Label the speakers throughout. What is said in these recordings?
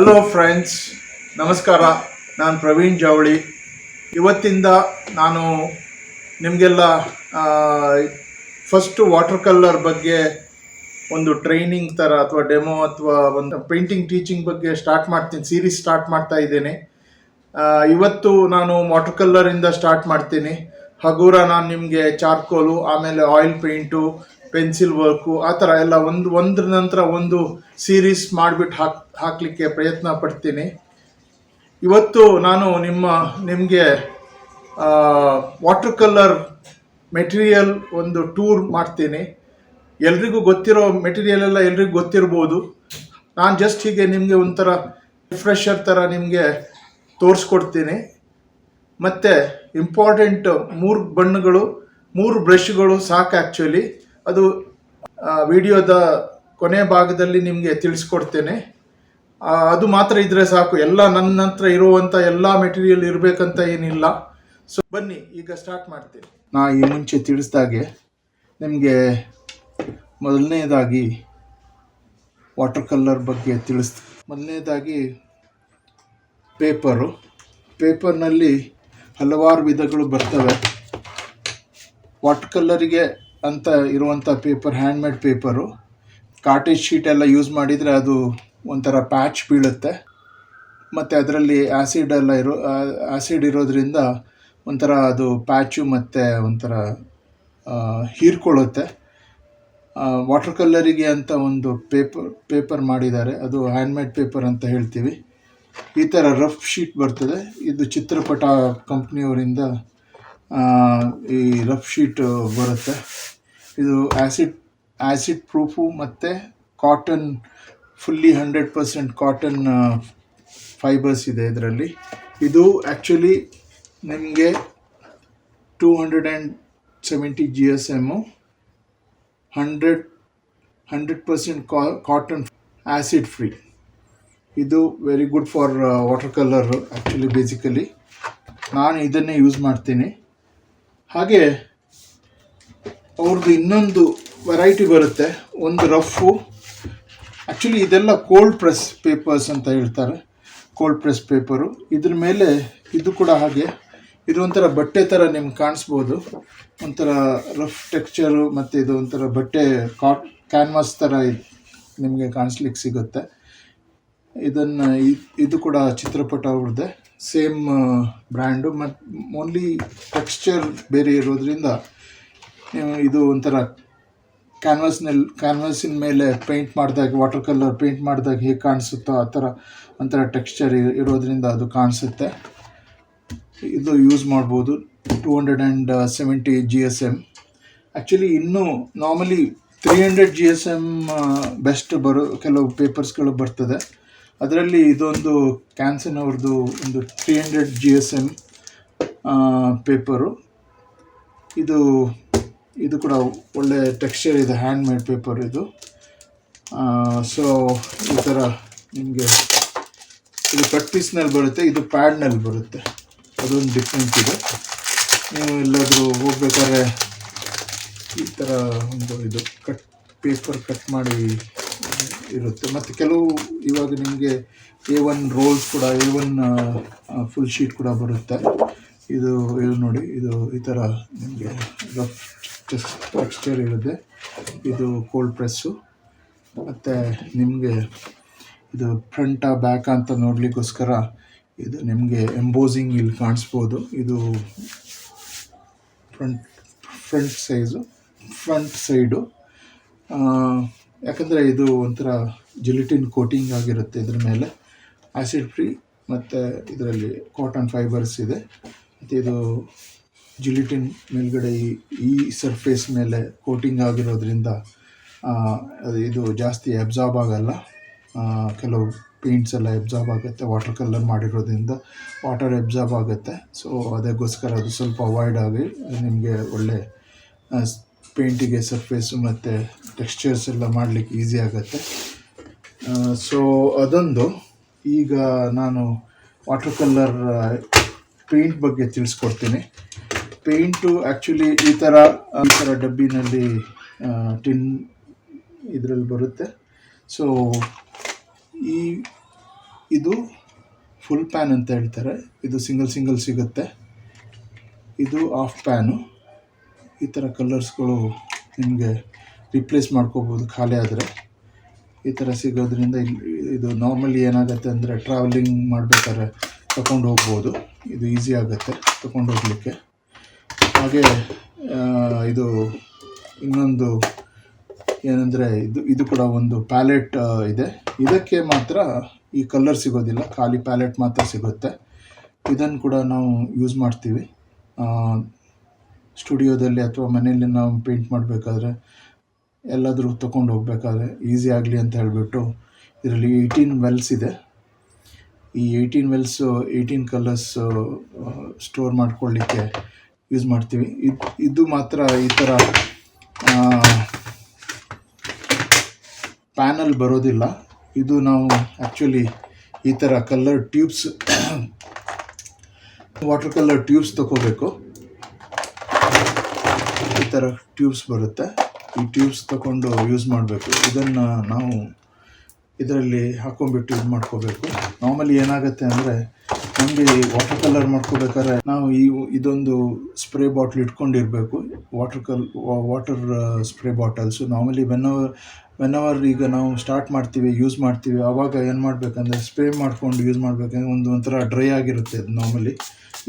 Speaker 1: Hello friends, ನಮಸ್ಕಾರ. ನಾನು ಪ್ರವೀಣ್ ಜಾವಳಿ. ಇವತ್ತಿಂದ ನಾನು ನಿಮಗೆಲ್ಲ ಫಸ್ಟು ವಾಟರ್ ಕಲರ್ ಬಗ್ಗೆ ಒಂದು ಟ್ರೈನಿಂಗ್ ಥರ ಅಥವಾ ಡೆಮೋ ಅಥವಾ ಒಂದು ಪೇಂಟಿಂಗ್ ಟೀಚಿಂಗ್ ಬಗ್ಗೆ ಸೀರೀಸ್ ಸ್ಟಾರ್ಟ್ ಮಾಡ್ತಾ ಇದ್ದೇನೆ. ಇವತ್ತು ನಾನು ವಾಟರ್ ಕಲರಿಂದ ಸ್ಟಾರ್ಟ್ ಮಾಡ್ತೀನಿ. ಹಗುರ ನಾನು ನಿಮಗೆ ಚಾರ್ಕೋಲು, ಆಮೇಲೆ ಆಯಿಲ್ ಪೇಂಟು, ಪೆನ್ಸಿಲ್ ವರ್ಕು, ಆ ಥರ ಎಲ್ಲ ಒಂದ್ರ ನಂತರ ಒಂದು ಸೀರೀಸ್ ಮಾಡಿಬಿಟ್ಟು ಹಾಕಲಿಕ್ಕೆ ಪ್ರಯತ್ನ ಪಡ್ತೀನಿ. ಇವತ್ತು ನಾನು ನಿಮಗೆ ವಾಟರ್ ಕಲರ್ ಮೆಟೀರಿಯಲ್ ಒಂದು ಟೂರ್ ಮಾಡ್ತೀನಿ. ಎಲ್ರಿಗೂ ಗೊತ್ತಿರೋ ಮೆಟೀರಿಯಲ್ ಎಲ್ಲ ಎಲ್ರಿಗೂ ಗೊತ್ತಿರ್ಬೋದು. ನಾನು ಜಸ್ಟ್ ಹೀಗೆ ನಿಮಗೆ ಒಂಥರ ರಿಫ್ರೆಷರ್ ಥರ ನಿಮಗೆ ತೋರಿಸ್ಕೊಡ್ತೀನಿ. ಮತ್ತು ಇಂಪಾರ್ಟೆಂಟ್ 3 ಬಣ್ಣಗಳು, 3 ಬ್ರಷ್ಗಳು ಸಾಕು. ಆ್ಯಕ್ಚುಲಿ ಅದು ವಿಡಿಯೋದ ಕೊನೆ ಭಾಗದಲ್ಲಿ ನಿಮಗೆ ತಿಳಿಸ್ಕೊಡ್ತೇನೆ. ಅದು ಮಾತ್ರ ಇದ್ರೆ ಸಾಕು. ಎಲ್ಲ ನನ್ನ ಹತ್ರ ಇರುವಂಥ ಎಲ್ಲ ಮೆಟೀರಿಯಲ್ ಇರಬೇಕಂತ ಏನಿಲ್ಲ. ಸೊ ಬನ್ನಿ ಈಗ ಸ್ಟಾರ್ಟ್ ಮಾಡ್ತೀನಿ. ನಾ ಈ ಮುಂಚೆ ತಿಳಿಸ್ದಾಗೆ ನಿಮಗೆ ಮೊದಲನೇದಾಗಿ ವಾಟರ್ ಕಲರ್ ಬಗ್ಗೆ ಮೊದಲನೇದಾಗಿ ಪೇಪರ್ನಲ್ಲಿ ಹಲವಾರು ವಿಧಗಳು ಬರ್ತವೆ. ವಾಟರ್ ಕಲರಿಗೆ ಅಂತ ಇರುವಂಥ paper handmade paper. Cottage sheet ಎಲ್ಲ ಯೂಸ್ ಮಾಡಿದರೆ ಅದು ಒಂಥರ ಪ್ಯಾಚ್ ಬೀಳುತ್ತೆ, ಮತ್ತು ಅದರಲ್ಲಿ ಆ್ಯಸಿಡ್ ಇರೋದ್ರಿಂದ ಒಂಥರ ಅದು ಪ್ಯಾಚು ಮತ್ತು ಒಂಥರ ಹೀರ್ಕೊಳ್ಳುತ್ತೆ. ವಾಟರ್ ಕಲರಿಗೆ ಅಂತ ಒಂದು ಪೇಪರ್ ಮಾಡಿದ್ದಾರೆ, ಅದು ಹ್ಯಾಂಡ್ಮೇಡ್ ಪೇಪರ್ ಅಂತ ಹೇಳ್ತೀವಿ. ಈ ಥರ ರಫ್ ಶೀಟ್ ಬರ್ತದೆ. ಇದು ಚಿತ್ರಪಟ ಕಂಪ್ನಿಯವರಿಂದ ಈ ರಫ್ ಶೀಟ್ ಬರುತ್ತೆ. ಇದು ಆ್ಯಸಿಡ್ ಪ್ರೂಫು ಮತ್ತು ಕಾಟನ್, ಫುಲ್ಲಿ 100% ಕಾಟನ್ ಫೈಬರ್ಸ್ ಇದೆ ಇದರಲ್ಲಿ. ಇದು ಆ್ಯಕ್ಚುಲಿ ನಿಮಗೆ 270 GSM, 100% ಕಾಟನ್, ಆ್ಯಸಿಡ್ ಫ್ರೀ. ಇದು very good for water colour actually. Basically ನಾನು ಇದನ್ನೇ ಯೂಸ್ ಮಾಡ್ತೀನಿ. ಹಾಗೆ ಅವ್ರದ್ದು ಇನ್ನೊಂದು ವೆರೈಟಿ ಬರುತ್ತೆ, ಒಂದು ರಫು. ಆ್ಯಕ್ಚುಲಿ ಇದೆಲ್ಲ ಕೋಲ್ಡ್ ಪ್ರೆಸ್ ಪೇಪರ್ಸ್ ಅಂತ ಹೇಳ್ತಾರೆ, ಕೋಲ್ಡ್ ಪ್ರೆಸ್ ಪೇಪರು. ಇದ್ರ ಮೇಲೆ ಇದು ಕೂಡ ಹಾಗೆ, ಇದು ಒಂಥರ ಬಟ್ಟೆ ಥರ ನಿಮ್ಗೆ ಕಾಣಿಸ್ಬೋದು, ಒಂಥರ ರಫ್ ಟೆಕ್ಸ್ಚರು. ಮತ್ತು ಇದು ಒಂಥರ ಬಟ್ಟೆ ಕ್ಯಾನ್ವಾಸ್ ಥರ ನಿಮಗೆ ಕಾಣಿಸ್ಲಿಕ್ಕೆ ಸಿಗುತ್ತೆ. ಇದು ಕೂಡ ಚಿತ್ರಪಟ ಅವ್ರದ್ದೇ, ಸೇಮ್ ಬ್ರ್ಯಾಂಡು. ಮತ್ತು ಓನ್ಲಿ ಟೆಕ್ಸ್ಚರ್ ಬೇರೆ ಇರೋದ್ರಿಂದ ಇದು ಒಂಥರ ಕ್ಯಾನ್ವಾಸಿನ ಮೇಲೆ ವಾಟರ್ ಕಲರ್ ಪೇಂಟ್ ಮಾಡಿದಾಗ ಹೇಗೆ ಕಾಣಿಸುತ್ತೋ ಆ ಥರ ಒಂಥರ ಟೆಕ್ಸ್ಚರ್ ಇರೋದ್ರಿಂದ ಅದು ಕಾಣಿಸುತ್ತೆ. ಇದು ಯೂಸ್ ಮಾಡ್ಬೋದು. 270 GSM. ಆ್ಯಕ್ಚುಲಿ ಇನ್ನೂ ನಾರ್ಮಲಿ 300 GSM ಬೆಸ್ಟ್ ಕೆಲವು ಪೇಪರ್ಸ್ಗಳು ಬರ್ತದೆ. ಅದರಲ್ಲಿ ಇದೊಂದು ಕ್ಯಾನ್ಸನ್ ಅವ್ರದ್ದು ಒಂದು 300 GSM ಪೇಪರು. ಇದು ಕೂಡ ಒಳ್ಳೆ ಟೆಕ್ಸ್ಚರ್ ಇದೆ, ಹ್ಯಾಂಡ್ಮೇಡ್ ಪೇಪರ್ ಇದು. ಸೊ ಈ ಥರ ನಿಮಗೆ ಇದು ಕಟ್ ಪೀಸ್ನಲ್ಲಿ ಬರುತ್ತೆ, ಇದು ಪ್ಯಾಡ್ನಲ್ಲಿ ಬರುತ್ತೆ. ಅದೊಂದು ಡಿಫ್ರೆನ್ಸ್ ಇದೆ. ನೀವು ಎಲ್ಲಾದರೂ ಹೋಗ್ಬೇಕಾದ್ರೆ ಈ ಥರ ಇದು ಪೇಪರ್ ಕಟ್ ಮಾಡಿ ಇರುತ್ತೆ. ಮತ್ತು ಕೆಲವು ಇವಾಗ ನಿಮಗೆ A1 ರೋಲ್ಸ್ ಕೂಡ, A1 ಫುಲ್ ಶೀಟ್ ಕೂಡ ಬರುತ್ತೆ. ಇದು ನೋಡಿ, ಇದು ಈ ಥರ ನಿಮಗೆ ರಫ್ ಟೆಕ್ಸ್ಚರ್ ಇರುತ್ತೆ. ಇದು ಕೋಲ್ಡ್ ಪ್ರೆಸ್ಸು. ಮತ್ತು ನಿಮಗೆ ಇದು ಫ್ರಂಟಾ ಬ್ಯಾಕ್ ಅಂತ ನೋಡಲಿಕ್ಕೋಸ್ಕರ ಇದು ನಿಮಗೆ ಎಂಬೋಸಿಂಗ್ ಇಲ್ಲಿ ಕಾಣಿಸ್ಬೋದು. ಇದು ಫ್ರಂಟ್ ಸೈಡು. ಯಾಕಂದರೆ ಇದು ಒಂಥರ ಜಿಲಿಟಿನ್ ಕೋಟಿಂಗ್ ಆಗಿರುತ್ತೆ ಇದ್ರ ಮೇಲೆ, ಆ್ಯಸಿಡ್ ಫ್ರೀ. ಮತ್ತು ಇದರಲ್ಲಿ ಕಾಟನ್ ಫೈಬರ್ಸ್ ಇದೆ. ಮತ್ತು ಇದು ಜಿಲಿಟಿನ್ ಮೇಲ್ಗಡೆ ಈ ಸರ್ಫೇಸ್ ಮೇಲೆ ಕೋಟಿಂಗ್ ಆಗಿರೋದ್ರಿಂದ ಇದು ಜಾಸ್ತಿ ಎಬ್ಸಾರ್ಬ್ ಆಗಲ್ಲ. ಕೆಲವು ಪೇಂಟ್ಸ್ ಎಲ್ಲ ಎಬ್ಸಾರ್ಬ್ ಆಗುತ್ತೆ, ವಾಟರ್ ಕಲರ್ ಮಾಡಿರೋದ್ರಿಂದ ವಾಟರ್ ಎಬ್ಸಾರ್ಬ್ ಆಗುತ್ತೆ. ಸೊ ಅದಕ್ಕೋಸ್ಕರ ಅದು ಸ್ವಲ್ಪ ಅವಾಯ್ಡ್ ಆಗಿ ನಿಮಗೆ ಒಳ್ಳೆ ಪೇಂಟಿಗೆ ಸರ್ಫೇಸು ಮತ್ತು ಟೆಕ್ಸ್ಚರ್ಸ್ ಎಲ್ಲ ಮಾಡಲಿಕ್ಕೆ ಈಸಿ ಆಗುತ್ತೆ. ಸೊ ಅದೊಂದು. ಈಗ ನಾನು ವಾಟರ್ ಕಲರ್ ಪೇಂಟ್ ಬಗ್ಗೆ ತಿಳಿಸ್ಕೊಡ್ತೀನಿ. ಪೇಂಟು ಆ್ಯಕ್ಚುಲಿ ಈ ಥರ ಡಬ್ಬಿನಲ್ಲಿ ಇದರಲ್ಲಿ ಬರುತ್ತೆ. ಸೊ ಇದು ಫುಲ್ ಪ್ಯಾನ್ ಅಂತ ಹೇಳ್ತಾರೆ, ಇದು ಸಿಂಗಲ್ ಸಿಗುತ್ತೆ. ಇದು ಆಫ್ ಪ್ಯಾನು. ಈ ಥರ ಕಲರ್ಸ್ಗಳು ನಿಮಗೆ ರಿಪ್ಲೇಸ್ ಮಾಡ್ಕೋಬೋದು ಖಾಲಿ ಆದರೆ. ಈ ಥರ ಸಿಗೋದ್ರಿಂದ ಇದು ನಾರ್ಮಲಿ ಏನಾಗುತ್ತೆ ಅಂದರೆ ಟ್ರಾವೆಲಿಂಗ್ ಮಾಡಬೇಕಾದ್ರೆ ತಗೊಂಡು ಹೋಗ್ಬೋದು. ಇದು ಈಸಿ ಆಗುತ್ತೆ ತಗೊಂಡು ಹೋಗಲಿಕ್ಕೆ. ಹಾಗೆ ಇದು ಇನ್ನೊಂದು ಏನಂದರೆ ಇದು ಕೂಡ ಒಂದು ಪ್ಯಾಲೆಟ್ ಇದೆ. ಇದಕ್ಕೆ ಮಾತ್ರ ಈ ಕಲರ್ ಸಿಗೋದಿಲ್ಲ, ಖಾಲಿ ಪ್ಯಾಲೆಟ್ ಮಾತ್ರ ಸಿಗುತ್ತೆ. ಇದನ್ನು ಕೂಡ ನಾವು ಯೂಸ್ ಮಾಡ್ತೀವಿ ಸ್ಟುಡಿಯೋದಲ್ಲಿ ಅಥವಾ ಮನೆಯಲ್ಲಿ ನಾವು ಪೇಂಟ್ ಮಾಡಬೇಕಾದ್ರೆ, ಎಲ್ಲಾದರೂ ತೊಗೊಂಡು ಹೋಗ್ಬೇಕಾದ್ರೆ ಈಸಿ ಆಗಲಿ ಅಂತ ಹೇಳಿಬಿಟ್ಟು ಇದರಲ್ಲಿ 18 ವೆಲ್ಸ್ ಇದೆ. ಈ 18 ವೆಲ್ಸು 18 ಕಲರ್ಸ್ ಸ್ಟೋರ್ ಮಾಡ್ಕೊಳ್ಳಿಕ್ಕೆ ಯೂಸ್ ಮಾಡ್ತೀವಿ. ಇದು ಮಾತ್ರ ಈ ಥರ ಪ್ಯಾನಲ್ ಬರೋದಿಲ್ಲ. ಇದು ನಾವು ಆ್ಯಕ್ಚುಲಿ ಈ ಥರ colour tubes, water colour tubes ತಗೋಬೇಕು. ಈ ಥರ ಟ್ಯೂಬ್ಸ್ ಬರುತ್ತೆ, ಈ ಟ್ಯೂಬ್ಸ್ ತಗೊಂಡು ಯೂಸ್ ಮಾಡಬೇಕು. ಇದನ್ನು ನಾವು ಇದರಲ್ಲಿ ಹಾಕೊಂಡ್ಬಿಟ್ಟು ಯೂಸ್ ಮಾಡ್ಕೋಬೇಕು. ನಾರ್ಮಲಿ ಏನಾಗುತ್ತೆ ಅಂದರೆ ನಮಗೆ ವಾಟರ್ ಕಲರ್ ಮಾಡ್ಕೋಬೇಕಾದ್ರೆ ನಾವು ಇದೊಂದು ಸ್ಪ್ರೇ ಬಾಟ್ಲ್ ಇಟ್ಕೊಂಡಿರಬೇಕು, water spray bottles. Normally when ಈಗ ನಾವು ಸ್ಟಾರ್ಟ್ ಮಾಡ್ತೀವಿ, ಯೂಸ್ ಮಾಡ್ತೀವಿ, ಆವಾಗ ಏನು ಮಾಡಬೇಕಂದ್ರೆ ಸ್ಪ್ರೇ ಮಾಡ್ಕೊಂಡು ಯೂಸ್ ಮಾಡಬೇಕಂದ್ರೆ ಒಂಥರ ಡ್ರೈ ಆಗಿರುತ್ತೆ ಅದು. ನಾರ್ಮಲಿ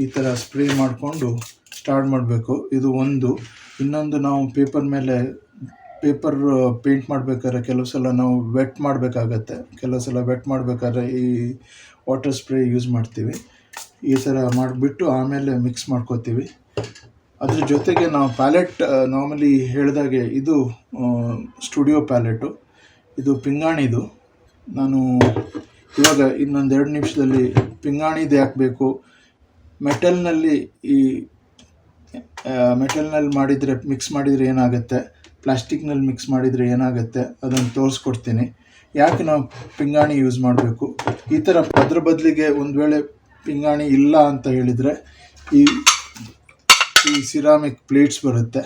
Speaker 1: ಈ ಥರ ಸ್ಪ್ರೇ ಮಾಡಿಕೊಂಡು ಸ್ಟಾರ್ಟ್ ಮಾಡಬೇಕು. ಇದು ಒಂದು. ಇನ್ನೊಂದು, ನಾವು ಪೇಪರ್ ಪೇಂಟ್ ಮಾಡಬೇಕಾದ್ರೆ ಕೆಲವು ಸಲ ನಾವು ವೆಟ್ ಮಾಡಬೇಕಾಗತ್ತೆ. ಕೆಲವು ಸಲ ವೆಟ್ ಮಾಡಬೇಕಾದ್ರೆ ಈ ವಾಟರ್ ಸ್ಪ್ರೇ ಯೂಸ್ ಮಾಡ್ತೀವಿ. ಈ ಥರ ಮಾಡಿಬಿಟ್ಟು ಆಮೇಲೆ ಮಿಕ್ಸ್ ಮಾಡ್ಕೋತೀವಿ. ಅದ್ರ ಜೊತೆಗೆ ನಾವು ಪ್ಯಾಲೆಟ್ ನಾರ್ಮಲಿ ಹೇಳಿದಾಗೆ ಇದು ಸ್ಟುಡಿಯೋ ಪ್ಯಾಲೆಟು, ಇದು ಪಿಂಗಾಣಿದು. ನಾನು ಇವಾಗ ಇನ್ನೊಂದು 2 ನಿಮಿಷದಲ್ಲಿ ಪಿಂಗಾಣಿದು ಹಾಕಬೇಕು. ಮೆಟಲ್ನಲ್ಲಿ ಮಾಡಿದರೆ, ಮಿಕ್ಸ್ ಮಾಡಿದರೆ ಏನಾಗುತ್ತೆ, ಪ್ಲಾಸ್ಟಿಕ್ನಲ್ಲಿ ಮಿಕ್ಸ್ ಮಾಡಿದರೆ ಏನಾಗುತ್ತೆ ಅದನ್ನು ತೋರಿಸ್ಕೊಡ್ತೀನಿ. ಯಾಕೆ ನಾವು ಪಿಂಗಾಣಿ ಯೂಸ್ ಮಾಡಬೇಕು. ಈ ಥರ ಅದ್ರ ಬದಲಿಗೆ ಒಂದು ವೇಳೆ ಪಿಂಗಾಣಿ ಇಲ್ಲ ಅಂತ ಹೇಳಿದರೆ ಈ ಸಿರಾಮಿಕ್ ಪ್ಲೇಟ್ಸ್ ಬರುತ್ತೆ,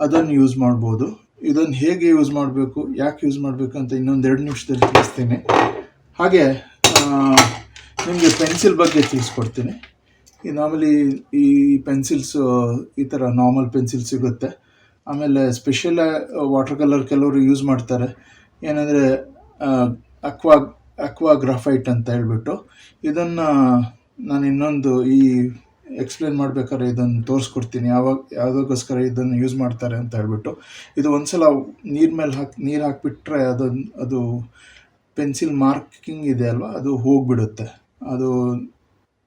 Speaker 1: ಅದನ್ನು ಯೂಸ್ ಮಾಡ್ಬೋದು. ಇದನ್ನು ಹೇಗೆ ಯೂಸ್ ಮಾಡಬೇಕು, ಯಾಕೆ ಯೂಸ್ ಮಾಡಬೇಕು ಅಂತ ಇನ್ನೊಂದು 2 ನಿಮಿಷದಲ್ಲಿ ತಿಳಿಸ್ತೀನಿ. ಹಾಗೆ ನಿಮಗೆ ಪೆನ್ಸಿಲ್ ಬಗ್ಗೆ ತಿಳಿಸ್ಕೊಡ್ತೀನಿ. ನಾರ್ಮಲಿ ಈ ಪೆನ್ಸಿಲ್ಸು ಈ ಥರ ನಾರ್ಮಲ್ ಪೆನ್ಸಿಲ್ ಸಿಗುತ್ತೆ. ಆಮೇಲೆ ಸ್ಪೆಷಲ್ ವಾಟರ್ ಕಲರ್ ಕೆಲವರು ಯೂಸ್ ಮಾಡ್ತಾರೆ, ಏನಂದರೆ ಅಕ್ವಾ ಗ್ರಾಫೈಟ್ ಅಂತ ಹೇಳ್ಬಿಟ್ಟು. ಇದನ್ನು ನಾನು ಇನ್ನೊಂದು ಎಕ್ಸ್ಪ್ಲೇನ್ ಮಾಡಬೇಕಾದ್ರೆ ಇದನ್ನು ತೋರಿಸ್ಕೊಡ್ತೀನಿ, ಯಾವುದಕ್ಕೋಸ್ಕರ ಇದನ್ನು ಯೂಸ್ ಮಾಡ್ತಾರೆ ಅಂತ ಹೇಳ್ಬಿಟ್ಟು. ಇದು ಒಂದು ಸಲ ನೀರು ಹಾಕಿಬಿಟ್ರೆ ಅದು ಪೆನ್ಸಿಲ್ ಮಾರ್ಕಿಂಗ್ ಇದೆ ಅಲ್ವಾ, ಅದು ಹೋಗಿಬಿಡುತ್ತೆ, ಅದು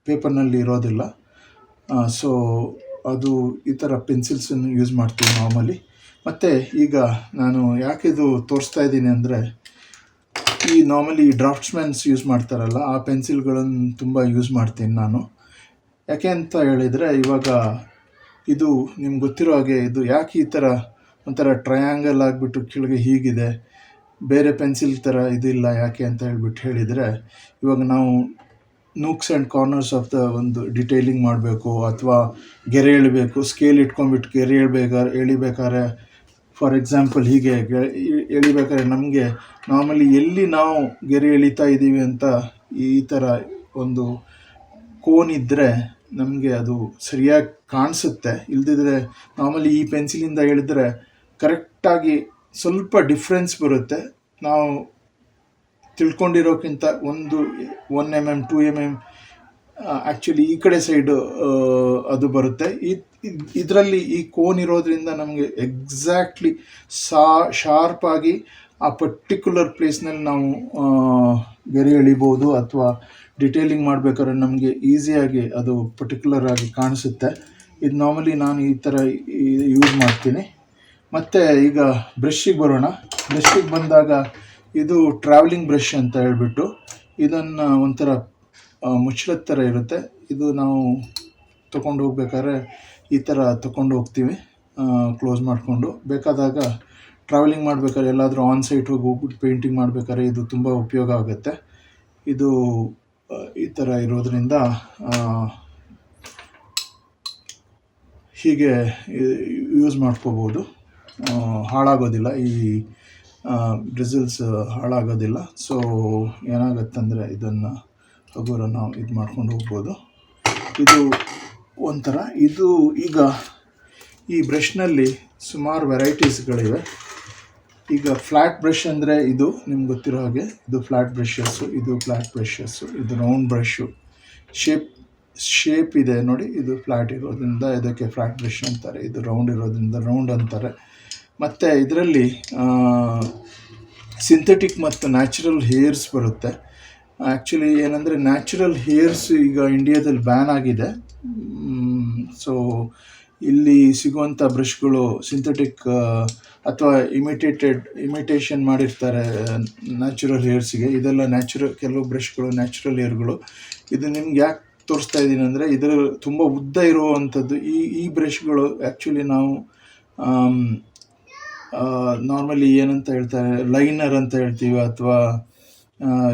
Speaker 1: ಪೇಪರ್ನಲ್ಲಿ ಇರೋದಿಲ್ಲ. ಸೊ ಅದು ಈ ಥರ ಪೆನ್ಸಿಲ್ಸನ್ನು ಯೂಸ್ ಮಾಡ್ತೀನಿ ನಾರ್ಮಲಿ. ಮತ್ತು ಈಗ ನಾನು ಯಾಕೆ ಇದು ತೋರಿಸ್ತಾ ಇದ್ದೀನಿ ಅಂದರೆ, ಈ ನಾರ್ಮಲಿ ಡ್ರಾಫ್ಟ್ಸ್ಮನ್ಸ್ ಯೂಸ್ ಮಾಡ್ತಾರಲ್ಲ, ಆ ಪೆನ್ಸಿಲ್ಗಳನ್ನು ತುಂಬ ಯೂಸ್ ಮಾಡ್ತೀನಿ ನಾನು. ಯಾಕೆ ಅಂತ ಹೇಳಿದರೆ, ಇವಾಗ ಇದು ನಿಮ್ಗೆ ಗೊತ್ತಿರೋ ಹಾಗೆ ಇದು ಯಾಕೆ ಈ ಥರ ಒಂಥರ ಟ್ರಯಾಂಗಲ್ ಆಗಿಬಿಟ್ಟು ಕೆಳಗೆ ಹೀಗಿದೆ, ಬೇರೆ ಪೆನ್ಸಿಲ್ ಥರ ಇದಿಲ್ಲ ಯಾಕೆ ಅಂತ ಹೇಳಿದರೆ, ಇವಾಗ ನಾವು ನೂಕ್ಸ್ ಆ್ಯಂಡ್ ಕಾರ್ನರ್ಸ್ ಆಫ್ ದ ಒಂದು ಡಿಟೇಲಿಂಗ್ ಮಾಡಬೇಕು, ಅಥವಾ ಗೆರೆ ಎಳಿಬೇಕು, ಸ್ಕೇಲ್ ಇಟ್ಕೊಂಡ್ಬಿಟ್ಟು ಗೆರೆ ಎಳಿಬೇಕಾದ್ರೆ, ಫಾರ್ ಎಕ್ಸಾಂಪಲ್ ಹೀಗೆ ಎಳಿಬೇಕಾದ್ರೆ ನಮಗೆ ನಾರ್ಮಲಿ ಎಲ್ಲಿ ನಾವು ಗೆರೆ ಎಳಿತಾ ಇದ್ದೀವಿ ಅಂತ ಈ ಥರ ಒಂದು ಕೋನ್ ಇದ್ದರೆ ನಮಗೆ ಅದು ಸರಿಯಾಗಿ ಕಾಣಿಸುತ್ತೆ. ಇಲ್ದಿದ್ರೆ ನಾರ್ಮಲಿ ಈ ಪೆನ್ಸಿಲಿಂದ ಎಳೆದ್ರೆ ಕರೆಕ್ಟಾಗಿ ಸ್ವಲ್ಪ ಡಿಫ್ರೆನ್ಸ್ ಬರುತ್ತೆ. ನಾವು ತಿಳ್ಕೊಂಡಿರೋಕ್ಕಿಂತ 1 mm 2 mm ಆ್ಯಕ್ಚುಲಿ ಈ ಕಡೆ ಸೈಡು ಅದು ಬರುತ್ತೆ. ಇದರಲ್ಲಿ ಈ ಕೋನ್ ಇರೋದ್ರಿಂದ ನಮಗೆ ಎಕ್ಸಾಕ್ಟ್ಲಿ ಶಾರ್ಪಾಗಿ ಆ ಪರ್ಟಿಕ್ಯುಲರ್ ಪ್ಲೇಸ್ನಲ್ಲಿ ನಾವು ಗೆರೆ ಎಳಿಬೋದು, ಅಥವಾ ಡಿಟೇಲಿಂಗ್ ಮಾಡಬೇಕಾದ್ರೆ ನಮಗೆ ಈಸಿಯಾಗಿ ಅದು ಪರ್ಟಿಕ್ಯುಲರ್ ಆಗಿ ಕಾಣಿಸುತ್ತೆ. ಇದು ನಾರ್ಮಲಿ ನಾನು ಈ ಥರ ಯೂಸ್ ಮಾಡ್ತೀನಿ. ಮತ್ತು ಈಗ ಬ್ರಷ್ಷಿಗೆ ಬರೋಣ. ಬ್ರಷ್ಷಿಗೆ ಬಂದಾಗ ಇದು ಟ್ರಾವೆಲಿಂಗ್ ಬ್ರಷ್ ಅಂತ ಹೇಳ್ಬಿಟ್ಟು, ಇದನ್ನು ಒಂಥರ ಮುಚ್ಚಳದ ಥರ ಇರುತ್ತೆ. ಇದು ನಾವು ತೊಗೊಂಡು ಹೋಗ್ಬೇಕಾದ್ರೆ ಈ ಥರ ತೊಗೊಂಡು ಹೋಗ್ತೀವಿ ಕ್ಲೋಸ್ ಮಾಡಿಕೊಂಡು. ಬೇಕಾದಾಗ ಟ್ರಾವೆಲಿಂಗ್ ಮಾಡಬೇಕಾದ್ರೆ ಎಲ್ಲಾದರೂ ಆನ್ ಸೈಟ್ ಹೋಗ್ಬಿಟ್ಟು ಪೇಂಟಿಂಗ್ ಮಾಡಬೇಕಾದ್ರೆ ಇದು ತುಂಬ ಉಪಯೋಗ ಆಗುತ್ತೆ. ಇದು ಈ ಥರ ಇರೋದ್ರಿಂದ ಹೀಗೆ ಯೂಸ್ ಮಾಡ್ಕೋಬೋದು, ಹಾಳಾಗೋದಿಲ್ಲ. ಈ ಬ್ರಿಸಲ್ಸ್ ಹಾಳಾಗೋದಿಲ್ಲ. ಸೊ ಏನಾಗುತ್ತಂದರೆ ಇದನ್ನು ಹಗುರ ನಾವು ಇದು ಮಾಡ್ಕೊಂಡು ಹೋಗ್ಬೋದು. ಇದು ಒಂಥರ ಇದು ಈಗ ಈ ಬ್ರಷ್ನಲ್ಲಿ ಸುಮಾರು ವೆರೈಟೀಸ್ಗಳಿವೆ. ಈಗ ಫ್ಲ್ಯಾಟ್ ಬ್ರಷ್ ಅಂದರೆ ಇದು ನಿಮ್ಗೆ ಗೊತ್ತಿರೋ ಹಾಗೆ ಇದು ಫ್ಲ್ಯಾಟ್ ಬ್ರಷಸ್ಸು, ಇದು ಫ್ಲ್ಯಾಟ್ ಬ್ರಷಸ್ಸು, ಇದು ರೌಂಡ್ ಬ್ರಷು. ಶೇಪ್ ಇದೆ ನೋಡಿ, ಇದು ಫ್ಲ್ಯಾಟ್ ಇರೋದ್ರಿಂದ ಇದಕ್ಕೆ ಫ್ಲ್ಯಾಟ್ ಬ್ರಷ್ ಅಂತಾರೆ, ಇದು ರೌಂಡ್ ಇರೋದ್ರಿಂದ ರೌಂಡ್ ಅಂತಾರೆ. ಮತ್ತು ಇದರಲ್ಲಿ ಸಿಂಥೆಟಿಕ್ ಮತ್ತು ನ್ಯಾಚುರಲ್ ಹೇರ್ಸ್ ಬರುತ್ತೆ. ಆ್ಯಕ್ಚುಲಿ ಏನಂದರೆ ನ್ಯಾಚುರಲ್ ಹೇರ್ಸ್ ಈಗ ಇಂಡಿಯಾದಲ್ಲಿ ಬ್ಯಾನ್ ಆಗಿದೆ. ಸೊ ಇಲ್ಲಿ ಸಿಗುವಂಥ ಬ್ರಷ್ಗಳು ಸಿಂಥೆಟಿಕ್ ಅಥವಾ ಇಮಿಟೇಷನ್ ಮಾಡಿರ್ತಾರೆ ನ್ಯಾಚುರಲ್ ಹೇರ್ಸಿಗೆ. ಇದೆಲ್ಲ ಕೆಲವು ಬ್ರಷ್ಗಳು ನ್ಯಾಚುರಲ್ ಹೇರ್ಗಳು. ಇದು ನಿಮ್ಗೆ ಯಾಕೆ ತೋರಿಸ್ತಾ ಇದ್ದೀನಿ ಅಂದರೆ ಇದರ ತುಂಬ ಉದ್ದ ಇರುವಂಥದ್ದು ಈ ಬ್ರಷ್ಗಳು ಆ್ಯಕ್ಚುಲಿ ನಾವು ನಾರ್ಮಲಿ ಏನಂತ ಹೇಳ್ತಾರೆ, ಲೈನರ್ ಅಂತ ಹೇಳ್ತೀವಿ ಅಥವಾ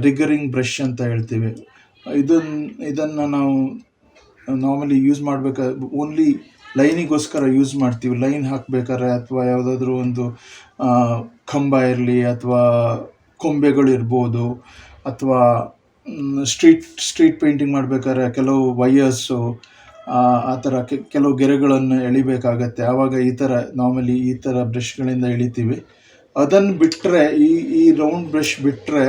Speaker 1: ರಿಗರಿಂಗ್ ಬ್ರಷ್ ಅಂತ ಹೇಳ್ತೀವಿ. ಇದನ್ನು ನಾವು ನಾರ್ಮಲಿ ಯೂಸ್ ಮಾಡಬೇಕಾದ್ರೆ ಓನ್ಲಿ ಲೈನಿಗೋಸ್ಕರ ಯೂಸ್ ಮಾಡ್ತೀವಿ. ಲೈನ್ ಹಾಕಬೇಕಾದ್ರೆ ಅಥವಾ ಯಾವುದಾದ್ರೂ ಒಂದು ಕಂಬ ಇರಲಿ ಅಥವಾ ಕೊಂಬೆಗಳು ಇರ್ಬೋದು, ಅಥವಾ ಸ್ಟ್ರೀಟ್ ಪೇಂಟಿಂಗ್ ಮಾಡಬೇಕಾದ್ರೆ ಕೆಲವು ವೈಯರ್ಸು ಆ ಥರ ಕೆಲವು ಗೆರೆಗಳನ್ನು ಎಳಿಬೇಕಾಗತ್ತೆ. ಆವಾಗ ನಾರ್ಮಲಿ ಈ ಥರ ಬ್ರಷ್ಗಳಿಂದ ಎಳಿತೀವಿ. ಅದನ್ನು ಬಿಟ್ಟರೆ ಈ ರೌಂಡ್ ಬ್ರಷ್ ಬಿಟ್ಟರೆ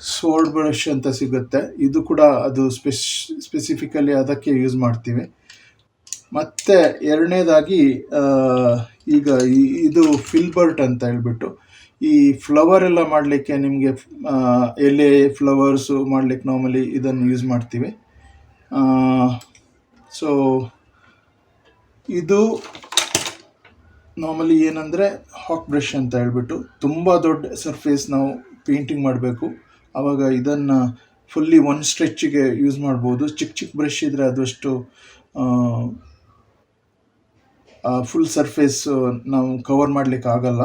Speaker 1: ಸೋಲ್ಡ್ ಬ್ರಷ್ ಅಂತ ಸಿಗುತ್ತೆ. ಇದು ಕೂಡ ಅದು ಸ್ಪೆಸಿಫಿಕಲಿ ಅದಕ್ಕೆ ಯೂಸ್ ಮಾಡ್ತೀವಿ. ಮತ್ತು ಎರಡನೇದಾಗಿ ಈಗ ಇದು ಫಿಲ್ಬರ್ಟ್ ಅಂತ ಹೇಳ್ಬಿಟ್ಟು ಈ ಫ್ಲವರ್ ಎಲ್ಲ ಮಾಡಲಿಕ್ಕೆ ನಿಮಗೆ ಎಲೆ ಫ್ಲವರ್ಸು ಮಾಡಲಿಕ್ಕೆ ನಾರ್ಮಲಿ ಇದನ್ನು ಯೂಸ್ ಮಾಡ್ತೀವಿ. ಸೊ ಇದು ನಾರ್ಮಲಿ ಏನಂದರೆ ಹಾಕ್ ಬ್ರಷ್ ಅಂತ ಹೇಳ್ಬಿಟ್ಟು ತುಂಬ ದೊಡ್ಡ ಸರ್ಫೇಸ್ ನಾವು ಪೇಂಟಿಂಗ್ ಮಾಡಬೇಕು. ಆವಾಗ ಇದನ್ನು ಫುಲ್ಲಿ ಒನ್ ಸ್ಟ್ರೆಚ್ಗೆ ಯೂಸ್ ಮಾಡ್ಬೋದು. ಚಿಕ್ಕ ಬ್ರಷ್ ಇದ್ದರೆ ಅದಷ್ಟು ಫುಲ್ ಸರ್ಫೇಸ್ ನಾವು ಕವರ್ ಮಾಡಲಿಕ್ಕೆ ಆಗಲ್ಲ.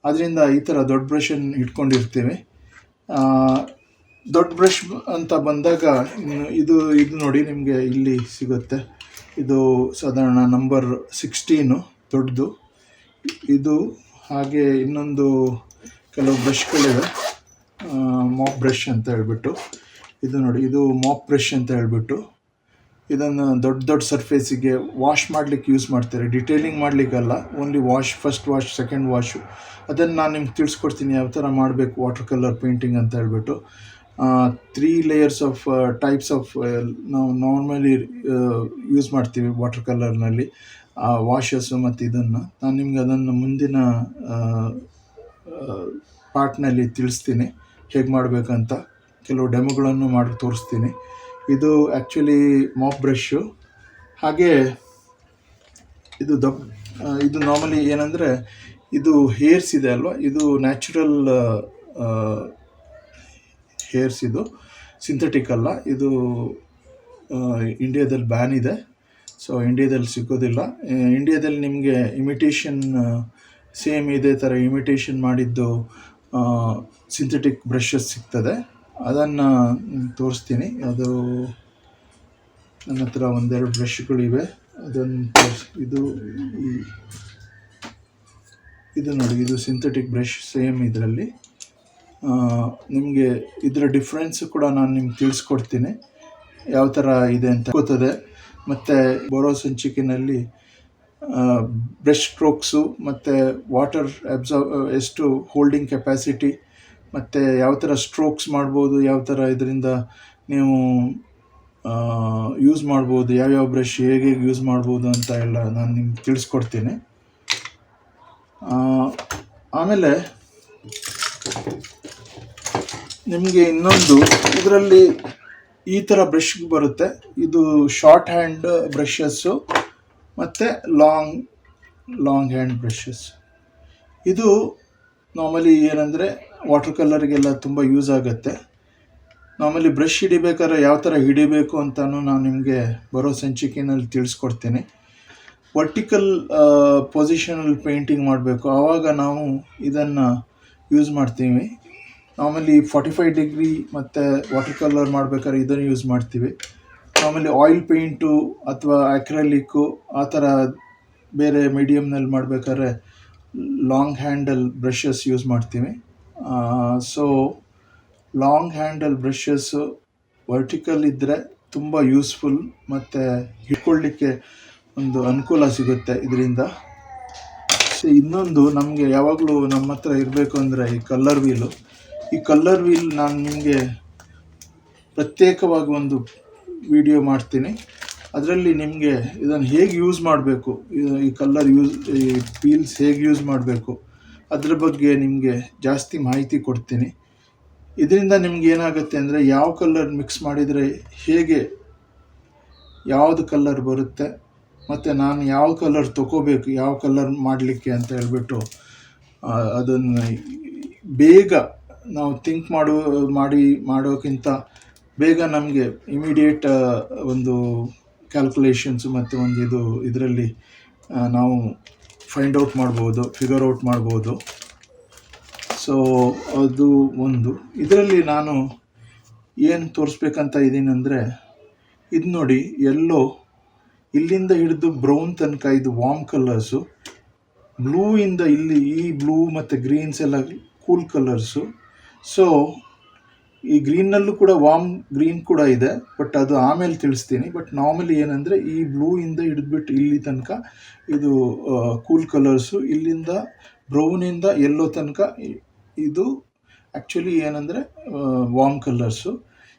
Speaker 1: ಆದ್ದರಿಂದ ಈ ಥರ ದೊಡ್ಡ ಬ್ರಷನ್ನು ಇಟ್ಕೊಂಡಿರ್ತೀವಿ. ದೊಡ್ಡ ಬ್ರಷ್ ಅಂತ ಬಂದಾಗ ಇದು ನೋಡಿ ನಿಮಗೆ ಇಲ್ಲಿ ಸಿಗುತ್ತೆ. ಇದು ಸಾಧಾರಣ ನಂಬರ್ 16 ದೊಡ್ಡದು ಇದು. ಹಾಗೆ ಇನ್ನೊಂದು ಕೆಲವು ಬ್ರಷ್ಗಳಿವೆ, ಮಾಪ್ ಬ್ರಷ್ ಅಂತ ಹೇಳ್ಬಿಟ್ಟು. ಇದು ನೋಡಿ, ಇದು ಮಾಪ್ ಬ್ರಷ್ ಅಂತ ಹೇಳ್ಬಿಟ್ಟು ಇದನ್ನು ದೊಡ್ಡ ಸರ್ಫೇಸಿಗೆ ವಾಶ್ ಮಾಡಲಿಕ್ಕೆ ಯೂಸ್ ಮಾಡ್ತಾರೆ. ಡಿಟೇಲಿಂಗ್ ಮಾಡಲಿಕ್ಕಲ್ಲ, only first wash second wash. ಅದನ್ನು ನಾನು ನಿಮ್ಗೆ ತಿಳಿಸ್ಕೊಡ್ತೀನಿ ಯಾವ ಥರ ಮಾಡಬೇಕು ವಾಟರ್ ಕಲರ್ ಪೇಂಟಿಂಗ್ ಅಂತ ಹೇಳ್ಬಿಟ್ಟು. 3 ಲೇಯರ್ಸ್ ಆಫ್ ಟೈಪ್ಸ್ ಆಫ್ ನಾವು ನಾರ್ಮಲಿ ಯೂಸ್ ಮಾಡ್ತೀವಿ ವಾಟರ್ ಕಲರ್ನಲ್ಲಿ, ವಾಷಸ್ಸು ಮತ್ತು ಇದನ್ನು ನಾನು ನಿಮ್ಗೆ ಅದನ್ನು ಮುಂದಿನ ಪಾರ್ಟ್ನಲ್ಲಿ ತಿಳಿಸ್ತೀನಿ ಹೇಗೆ ಮಾಡಬೇಕಂತ. ಕೆಲವು ಡೆಮೋಗಳನ್ನು ಮಾಡಿ ತೋರಿಸ್ತೀನಿ. ಇದು ಆ್ಯಕ್ಚುಲಿ ಮಾಪ್ ಬ್ರಷ್ಷು. ಹಾಗೆ ಇದು ನಾರ್ಮಲಿ ಏನಂದರೆ ಇದು ಹೇರ್ಸ್ ಇದೆ ಅಲ್ವಾ, ಇದು ನ್ಯಾಚುರಲ್ ಹೇರ್ಸ್, ಇದು ಸಿಂಥೆಟಿಕ್ ಅಲ್ಲ. ಇದು ಇಂಡಿಯಾದಲ್ಲಿ ಬ್ಯಾನ್ ಇದೆ. ಸೊ ಇಂಡಿಯಾದಲ್ಲಿ ಸಿಗೋದಿಲ್ಲ. ಇಂಡಿಯಾದಲ್ಲಿ ನಿಮಗೆ ಇಮಿಟೇಷನ್ ಸೇಮ್ ಇದೇ ಥರ ಇಮಿಟೇಷನ್ ಮಾಡಿದ್ದು ಸಿಂಥೆಟಿಕ್ ಬ್ರಷಸ್ ಸಿಗ್ತದೆ. ಅದನ್ನು ತೋರಿಸ್ತೀನಿ. ಅದು ನನ್ನ ಹತ್ರ ಒಂದೆರಡು ಬ್ರಷ್ಗಳಿವೆ, ಅದನ್ನು ಇದು ನೋಡಿ, ಇದು ಸಿಂಥೆಟಿಕ್ ಬ್ರಷ್ ಸೇಮ್ ಇದರಲ್ಲಿ. ನಿಮಗೆ ಇದರ ಡಿಫ್ರೆನ್ಸು ಕೂಡ ನಾನು ನಿಮ್ಗೆ ತಿಳಿಸ್ಕೊಡ್ತೀನಿ ಯಾವ ಥರ ಇದೆ ಅಂತ ಗೊತ್ತದೆ. ಮತ್ತು ಬರೋ ಸಂಚಿಕೆಯಲ್ಲಿ ಬ್ರಷ್ ಸ್ಟ್ರೋಕ್ಸು ಮತ್ತು ವಾಟರ್ ಎಷ್ಟು ಹೋಲ್ಡಿಂಗ್ ಕೆಪಾಸಿಟಿ ಮತ್ತು ಯಾವ ಥರ ಸ್ಟ್ರೋಕ್ಸ್ ಮಾಡ್ಬೋದು, ಯಾವ ಥರ ಇದರಿಂದ ನೀವು ಯೂಸ್ ಮಾಡ್ಬೋದು, ಯಾವ್ಯಾವ ಬ್ರಷ್ ಹೇಗೆ ಯೂಸ್ ಮಾಡ್ಬೋದು ಅಂತ ಎಲ್ಲ ನಾನು ನಿಮ್ಗೆ ತಿಳಿಸ್ಕೊಡ್ತೀನಿ. ಆಮೇಲೆ ನಿಮಗೆ ಇನ್ನೊಂದು ಇದರಲ್ಲಿ ಈ ಥರ ಬ್ರಷ್ ಬರುತ್ತೆ. ಇದು ಶಾರ್ಟ್ ಹ್ಯಾಂಡ್ ಬ್ರಷಸ್ಸು ಮತ್ತು ಲಾಂಗ್ ಹ್ಯಾಂಡ್ ಬ್ರಷಸ್. ಇದು ನಾರ್ಮಲಿ ಏನಂದರೆ ವಾಟರ್ ಕಲರಿಗೆಲ್ಲ ತುಂಬ ಯೂಸ್ ಆಗುತ್ತೆ. ನಾರ್ಮಲಿ ಬ್ರಷ್ ಹಿಡಿಬೇಕಾದ್ರೆ ಯಾವ ಥರ ಹಿಡಿಬೇಕು ಅಂತಲೂ ನಾನು ನಿಮಗೆ ಬರೋ ಸಂಚಿಕೆಯಲ್ಲಿ ತಿಳಿಸ್ಕೊಡ್ತೀನಿ. ವರ್ಟಿಕಲ್ ಪೊಸಿಷನಲ್ಲಿ ಪೇಂಟಿಂಗ್ ಮಾಡಬೇಕು, ಆವಾಗ ನಾವು ಇದನ್ನು ಯೂಸ್ ಮಾಡ್ತೀವಿ. ನಾರ್ಮಲಿ 45 ಡಿಗ್ರಿ ಮತ್ತು ವಾಟರ್ ಕಲರ್ ಮಾಡಬೇಕಾದ್ರೆ ಇದನ್ನು ಯೂಸ್ ಮಾಡ್ತೀವಿ. ಆಮೇಲೆ ಆಯಿಲ್ ಪೇಂಟು ಅಥವಾ ಅಕ್ರಲಿಕ್ಕು ಆ ಥರ ಬೇರೆ ಮೀಡಿಯಮ್ನಲ್ಲಿ ಮಾಡಬೇಕಾದ್ರೆ ಲಾಂಗ್ ಹ್ಯಾಂಡಲ್ ಬ್ರಷಸ್ ಯೂಸ್ ಮಾಡ್ತೀವಿ. So long handle brushes vertical ಇದ್ದರೆ ತುಂಬ ಯೂಸ್ಫುಲ್ ಮತ್ತು ಹಿಡ್ಕೊಳ್ಳಿಕ್ಕೆ ಒಂದು ಅನುಕೂಲ ಸಿಗುತ್ತೆ ಇದರಿಂದ. ಸೊ ಇನ್ನೊಂದು ನಮಗೆ ಯಾವಾಗಲೂ ನಮ್ಮ ಹತ್ರ ಇರಬೇಕು ಅಂದರೆ ಈ ಕಲ್ಲರ್ ವೀಲು. ಈ ಕಲ್ಲರ್ ವೀಲ್ ನಾನು ನಿಮಗೆ ಪ್ರತ್ಯೇಕವಾಗಿ ಒಂದು ವಿಡಿಯೋ ಮಾಡ್ತೀನಿ. ಅದರಲ್ಲಿ ನಿಮಗೆ ಇದನ್ನು ಹೇಗೆ ಯೂಸ್ ಮಾಡಬೇಕು, ಈ ಈ ವೀಲ್ಸ್ ಹೇಗೆ ಯೂಸ್ ಮಾಡಬೇಕು ಅದ್ರ ಬಗ್ಗೆ ನಿಮಗೆ ಜಾಸ್ತಿ ಮಾಹಿತಿ ಕೊಡ್ತೀನಿ. ಇದರಿಂದ ನಿಮ್ಗೆ ಏನಾಗುತ್ತೆ ಅಂದರೆ ಯಾವ ಕಲರ್ ಮಿಕ್ಸ್ ಮಾಡಿದರೆ ಹೇಗೆ ಯಾವುದು ಕಲರ್ ಬರುತ್ತೆ ಮತ್ತು ನಾನು ಯಾವ ಕಲರ್ ತೊಗೋಬೇಕು, ಯಾವ ಕಲರ್ ಮಾಡಲಿಕ್ಕೆ ಅಂತ ಹೇಳ್ಬಿಟ್ಟು ಅದನ್ನು ಬೇಗ ನಾವು ಥಿಂಕ್ ಮಾಡೋಕ್ಕಿಂತ ಬೇಗ ನಮಗೆ ಇಮಿಡಿಯೇಟ್ ಒಂದು ಕ್ಯಾಲ್ಕುಲೇಷನ್ಸು ಮತ್ತು ಒಂದು ಇದರಲ್ಲಿ ನಾವು ಫೈಂಡ್ ಔಟ್ ಮಾಡ್ಬೋದು, ಫಿಗರ್ ಔಟ್ ಮಾಡ್ಬೋದು. ಸೊ ಅದು ಒಂದು. ಇದರಲ್ಲಿ ನಾನು ಏನು ತೋರಿಸ್ಬೇಕಂತ ಇದ್ದೀನಿ ಅಂದರೆ, ಇದು ನೋಡಿ, ಎಲ್ಲೋ ಇಲ್ಲಿಂದ ಹಿಡಿದು ಬ್ರೌನ್ ತನಕ ಇದು ವಾರ್ಮ್ ಕಲರ್ಸು, ಬ್ಲೂಯಿಂದ ಇಲ್ಲಿ ಈ ಬ್ಲೂ ಮತ್ತು ಗ್ರೀನ್ಸ್ ಎಲ್ಲ ಕೂಲ್ ಕಲರ್ಸು. ಸೊ ಈ ಗ್ರೀನ್ನಲ್ಲೂ ಕೂಡ ವಾರ್ಮ್ ಗ್ರೀನ್ ಕೂಡ ಇದೆ, ಬಟ್ ಅದು ಆಮೇಲೆ ತಿಳಿಸ್ತೀನಿ. ಬಟ್ ನಾರ್ಮಲಿ ಏನಂದರೆ ಈ ಬ್ಲೂಯಿಂದ ಹಿಡಿದ್ಬಿಟ್ಟು ಇಲ್ಲಿ ತನಕ ಇದು ಕೂಲ್ ಕಲರ್ಸು, ಇಲ್ಲಿಂದ ಬ್ರೌನಿಂದ ಎಲ್ಲೋ ತನಕ ಇದು ಆ್ಯಕ್ಚುಲಿ ಏನಂದರೆ ವಾರ್ಮ್ ಕಲರ್ಸು.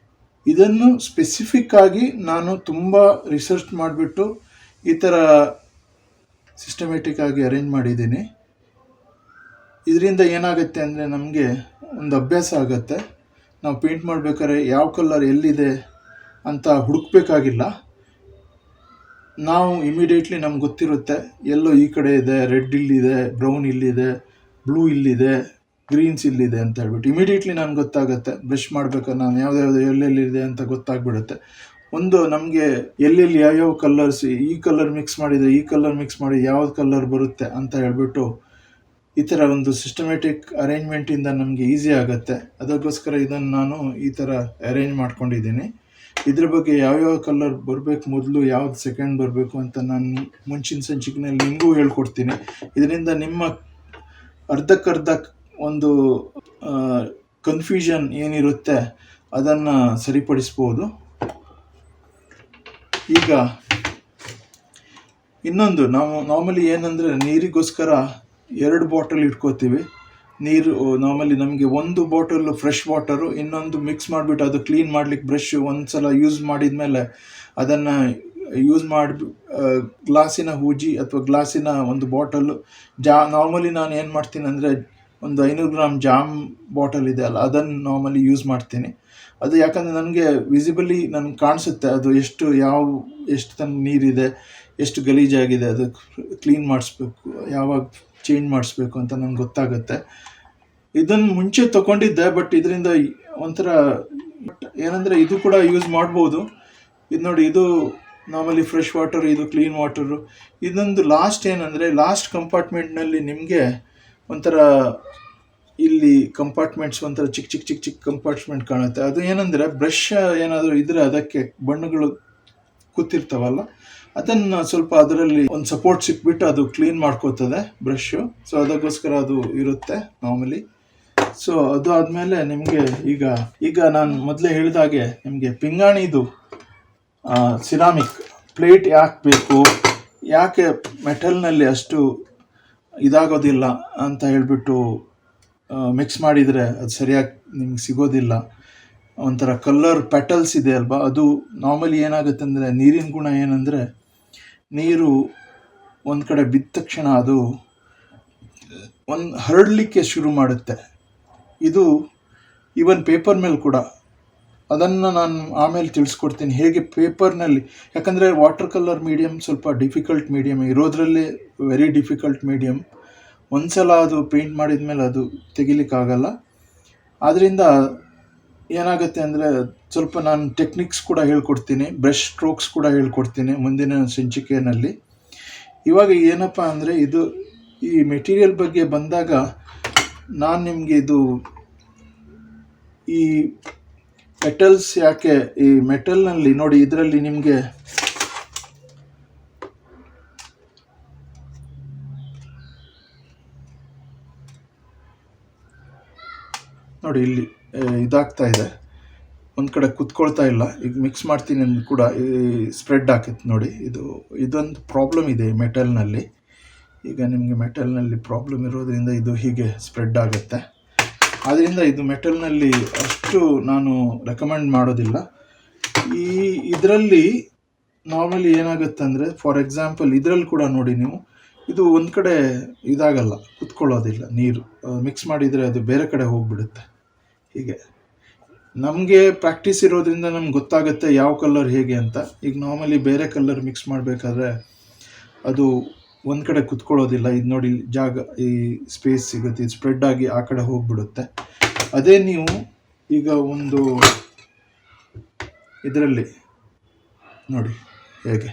Speaker 1: ಇದನ್ನು ಸ್ಪೆಸಿಫಿಕ್ ಆಗಿ ನಾನು ತುಂಬ ರಿಸರ್ಚ್ ಮಾಡಿಬಿಟ್ಟು ಈ ಥರ ಸಿಸ್ಟಮೆಟಿಕ್ ಆಗಿ ಅರೇಂಜ್ ಮಾಡಿದ್ದೀನಿ. ಇದರಿಂದ ಏನಾಗುತ್ತೆ ಅಂದರೆ ನಮಗೆ ಒಂದು ಅಭ್ಯಾಸ ಆಗುತ್ತೆ. ನಾವು ಪೇಂಟ್ ಮಾಡಬೇಕಾದ್ರೆ ಯಾವ ಕಲರ್ ಎಲ್ಲಿದೆ ಅಂತ ಹುಡುಕಬೇಕಾಗಿಲ್ಲ. ನಾವು ಇಮಿಡಿಯೇಟ್ಲಿ ನಮ್ಗೆ ಗೊತ್ತಿರುತ್ತೆ, ಎಲ್ಲೋ ಈ ಕಡೆ ಇದೆ, ರೆಡ್ ಇಲ್ಲಿದೆ, ಬ್ರೌನ್ ಇಲ್ಲಿದೆ, ಬ್ಲೂ ಇಲ್ಲಿದೆ, ಗ್ರೀನ್ಸ್ ಇಲ್ಲಿದೆ ಅಂತ ಹೇಳ್ಬಿಟ್ಟು ಇಮಿಡಿಯೇಟ್ಲಿ ನನಗೆ ಗೊತ್ತಾಗುತ್ತೆ. ಬ್ರಷ್ ಮಾಡ್ಬೇಕಾದ್ರೆ ನಾನು ಯಾವುದ್ಯಾವುದು ಎಲ್ಲೆಲ್ಲಿದೆ ಅಂತ ಗೊತ್ತಾಗ್ಬಿಡುತ್ತೆ. ಒಂದು ನಮಗೆ ಎಲ್ಲೆಲ್ಲಿ ಯಾವ್ಯಾವ ಕಲರ್ಸ್, ಈ ಕಲರ್ ಮಿಕ್ಸ್ ಮಾಡಿದರೆ ಈ ಕಲರ್ ಮಿಕ್ಸ್ ಮಾಡಿ ಯಾವ್ದು ಕಲರ್ ಬರುತ್ತೆ ಅಂತ ಹೇಳ್ಬಿಟ್ಟು ಈ ಥರ ಒಂದು ಸಿಸ್ಟಮೆಟಿಕ್ ಅರೇಂಜ್ಮೆಂಟಿಂದ ನಮಗೆ ಈಸಿ ಆಗುತ್ತೆ. ಅದಕ್ಕೋಸ್ಕರ ಇದನ್ನು ನಾನು ಈ ಥರ ಅರೇಂಜ್ ಮಾಡ್ಕೊಂಡಿದ್ದೀನಿ. ಇದ್ರ ಬಗ್ಗೆ ಯಾವ್ಯಾವ ಕಲರ್ ಬರಬೇಕು, ಮೊದಲು ಯಾವ್ದು ಸೆಕೆಂಡ್ ಬರಬೇಕು ಅಂತ ನಾನು ಮುಂಚಿನ ಸಂಚಿಕೆಯಲ್ಲಿ ನಿಮಗೂ ಹೇಳ್ಕೊಡ್ತೀನಿ. ಇದರಿಂದ ನಿಮ್ಮ ಅರ್ಧಕ್ಕರ್ಧ ಒಂದು ಕನ್ಫ್ಯೂಷನ್ ಏನಿರುತ್ತೆ ಅದನ್ನು ಸರಿಪಡಿಸ್ಬೋದು. ಈಗ ಇನ್ನೊಂದು, ನಾವು ನಾರ್ಮಲಿ ಏನಂದರೆ ನೀರಿಗೋಸ್ಕರ 2 ಬಾಟಲ್ ಇಟ್ಕೋತೀವಿ. ನೀರು ನಾರ್ಮಲಿ ನಮಗೆ ಒಂದು ಬಾಟಲ್ ಫ್ರೆಶ್ ವಾಟರು, ಇನ್ನೊಂದು ಮಿಕ್ಸ್ ಮಾಡಿಬಿಟ್ಟು ಅದು ಕ್ಲೀನ್ ಮಾಡಲಿಕ್ಕೆ ಬ್ರಷ್ ಒಂದು ಸಲ ಯೂಸ್ ಮಾಡಿದ ಮೇಲೆ ಅದನ್ನು ಯೂಸ್ ಮಾಡಿ ಗ್ಲಾಸಿನ ಹೂಜಿ ಅಥವಾ ಗ್ಲಾಸಿನ ಒಂದು ಬಾಟಲು ನಾರ್ಮಲಿ ನಾನು ಏನು ಮಾಡ್ತೀನಿ ಅಂದರೆ ಒಂದು 500 ಗ್ರಾಮ್ ಜಾಮ್ ಬಾಟಲ್ ಇದೆ ಅಲ್ಲ, ಅದನ್ನು ನಾರ್ಮಲಿ ಯೂಸ್ ಮಾಡ್ತೀನಿ. ಅದು ಯಾಕಂದರೆ ನನಗೆ ವಿಸಿಬಲಿ ನನಗೆ ಕಾಣಿಸುತ್ತೆ ಅದು ಎಷ್ಟು ತನಕ ನೀರಿದೆ, ಎಷ್ಟು ಗಲೀಜಾಗಿದೆ, ಅದು ಕ್ಲೀನ್ ಮಾಡಿಸ್ಬೇಕು, ಯಾವಾಗ ಚೇಂಜ್ ಮಾಡಿಸ್ಬೇಕು ಅಂತ ನನಗೆ ಗೊತ್ತಾಗುತ್ತೆ. ಇದನ್ನು ಮುಂಚೆ ತೊಗೊಂಡಿದ್ದೆ, ಬಟ್ ಇದರಿಂದ ಒಂಥರ ಏನಂದರೆ ಇದು ಕೂಡ ಯೂಸ್ ಮಾಡ್ಬೋದು. ಇದು ನೋಡಿ, ಇದು ನಾರ್ಮಲಿ ಫ್ರೆಶ್ ವಾಟರ್, ಇದು ಕ್ಲೀನ್ ವಾಟರು. ಇದೊಂದು ಲಾಸ್ಟ್ ಏನಂದರೆ, ಲಾಸ್ಟ್ ಕಂಪಾರ್ಟ್ಮೆಂಟ್ನಲ್ಲಿ ನಿಮಗೆ ಒಂಥರ ಇಲ್ಲಿ ಕಂಪಾರ್ಟ್ಮೆಂಟ್ಸ್ ಒಂಥರ ಚಿಕ್ಕ ಕಂಪಾರ್ಟ್ಮೆಂಟ್ ಕಾಣುತ್ತೆ. ಅದು ಏನಂದರೆ ಬ್ರಷ್ ಏನಾದರೂ ಇದ್ದರೆ ಅದಕ್ಕೆ ಬಣ್ಣಗಳು ಕೂತಿರ್ತಾವಲ್ಲ, ಅದನ್ನು ಸ್ವಲ್ಪ ಅದರಲ್ಲಿ ಒಂದು ಸಪೋರ್ಟ್ ಸಿಕ್ಬಿಟ್ಟು ಅದು ಕ್ಲೀನ್ ಮಾಡ್ಕೋತದೆ ಬ್ರಷು. ಸೊ ಅದಕ್ಕೋಸ್ಕರ ಅದು ಇರುತ್ತೆ ನಾರ್ಮಲಿ. ಸೊ ಅದು ಆದಮೇಲೆ ನಿಮಗೆ ಈಗ ನಾನು ಮೊದಲೇ ಹೇಳಿದಾಗೆ ನಿಮಗೆ ಪಿಂಗಾಣಿದು ಸಿರಾಮಿಕ್ ಪ್ಲೇಟ್ ಯಾಕೆ ಬೇಕು, ಯಾಕೆ ಮೆಟಲ್ನಲ್ಲಿ ಅಷ್ಟು ಇದಾಗೋದಿಲ್ಲ ಅಂತ ಹೇಳಿಬಿಟ್ಟು ಮಿಕ್ಸ್ ಮಾಡಿದರೆ ಅದು ಸರಿಯಾಗಿ ನಿಮ್ಗೆ ಸಿಗೋದಿಲ್ಲ. ಒಂಥರ ಕಲರ್ ಪೆಟಲ್ಸ್ ಇದೆ ಅಲ್ವಾ, ಅದು ನಾರ್ಮಲಿ ಏನಾಗುತ್ತೆ ಅಂದರೆ ನೀರಿನ ಗುಣ ಏನಂದರೆ, ನೀರು ಒಂದು ಕಡೆ ಬಿದ್ದ ತಕ್ಷಣ ಅದು ಹರಡಲಿಕ್ಕೆ ಶುರು ಮಾಡುತ್ತೆ. ಇದು ಈವನ್ ಪೇಪರ್ ಮೇಲೆ ಕೂಡ. ಅದನ್ನು ನಾನು ಆಮೇಲೆ ತಿಳಿಸ್ಕೊಡ್ತೀನಿ ಹೇಗೆ ಪೇಪರ್ನಲ್ಲಿ, ಯಾಕಂದರೆ ವಾಟರ್ ಕಲರ್ ಮೀಡಿಯಮ್ ಸ್ವಲ್ಪ ಡಿಫಿಕಲ್ಟ್ ಮೀಡಿಯಮ್, ಇರೋದ್ರಲ್ಲೇ ವೆರಿ ಡಿಫಿಕಲ್ಟ್ ಮೀಡಿಯಮ್. ಒಂದು ಸಲ ಅದು ಪೇಂಟ್ ಮಾಡಿದ ಮೇಲೆ ಅದು ತೆಗಿಲಿಕ್ಕಾಗಲ್ಲ. ಆದ್ದರಿಂದ ಏನಾಗುತ್ತೆ ಅಂದರೆ ಸ್ವಲ್ಪ ನಾನು ಟೆಕ್ನಿಕ್ಸ್ ಕೂಡ ಹೇಳ್ಕೊಡ್ತೀನಿ, ಬ್ರಷ್ ಸ್ಟ್ರೋಕ್ಸ್ ಕೂಡ ಹೇಳ್ಕೊಡ್ತೀನಿ ಮುಂದಿನ ಸಂಚಿಕೆಯಲ್ಲಿ. ಇವಾಗ ಏನಪ್ಪ ಅಂದರೆ, ಈ ಮೆಟೀರಿಯಲ್ ಬಗ್ಗೆ ಬಂದಾಗ ನಾನು ನಿಮಗೆ ಈ ಮೆಟಲ್ಸ್ ಯಾಕೆ, ಈ ಮೆಟಲ್ನಲ್ಲಿ ನೋಡಿ, ಇದರಲ್ಲಿ ನಿಮಗೆ ನೋಡಿ ಇಲ್ಲಿ ಇದಾಗ್ತಾ ಇದೆ, ಒಂದು ಕಡೆ ಕುತ್ಕೊಳ್ತಾ ಇಲ್ಲ. ಈಗ ಮಿಕ್ಸ್ ಮಾಡ್ತೀನಿ ಅಂದ್ ಕೂಡ ಸ್ಪ್ರೆಡ್ ಆಕೈತೆ ನೋಡಿ. ಇದೊಂದು ಪ್ರಾಬ್ಲಮ್ ಇದೆ ಮೆಟಲ್ನಲ್ಲಿ. ಈಗ ನಿಮಗೆ ಮೆಟಲ್ನಲ್ಲಿ ಪ್ರಾಬ್ಲಮ್ ಇರೋದ್ರಿಂದ ಇದು ಹೀಗೆ ಸ್ಪ್ರೆಡ್ ಆಗುತ್ತೆ. ಆದ್ದರಿಂದ ಇದು ಮೆಟಲ್ನಲ್ಲಿ ಅಷ್ಟು ನಾನು ರೆಕಮೆಂಡ್ ಮಾಡೋದಿಲ್ಲ. ಇದರಲ್ಲಿ ನಾರ್ಮಲಿ ಏನಾಗುತ್ತೆ ಅಂದರೆ, ಫಾರ್ ಎಕ್ಸಾಂಪಲ್ ಇದರಲ್ಲಿ ಕೂಡ ನೋಡಿ ನೀವು, ಇದು ಒಂದು ಕಡೆ ಇದಾಗಲ್ಲ, ಕುತ್ಕೊಳ್ಳೋದಿಲ್ಲ. ನೀರು ಮಿಕ್ಸ್ ಮಾಡಿದರೆ ಅದು ಬೇರೆ ಕಡೆ ಹೋಗಿಬಿಡುತ್ತೆ. ಹೀಗೆ ನಮಗೆ ಪ್ರಾಕ್ಟೀಸ್ ಇರೋದ್ರಿಂದ ನಮ್ಗೆ ಗೊತ್ತಾಗುತ್ತೆ ಯಾವ ಕಲರ್ ಹೇಗೆ ಅಂತ. ಈಗ ನಾರ್ಮಲಿ ಬೇರೆ ಕಲರ್ ಮಿಕ್ಸ್ ಮಾಡಬೇಕಾದ್ರೆ ಅದು ಒಂದು ಕಡೆ ಕುತ್ಕೊಳ್ಳೋದಿಲ್ಲ. ಇದು ನೋಡಿ ಜಾಗ, ಈ ಸ್ಪೇಸ್ ಸಿಗುತ್ತೆ, ಇದು ಸ್ಪ್ರೆಡ್ ಆಗಿ ಆ ಕಡೆ ಹೋಗಿಬಿಡುತ್ತೆ. ಅದೇ ನೀವು ಈಗ ಒಂದು ಇದರಲ್ಲಿ ನೋಡಿ ಹೇಗೆ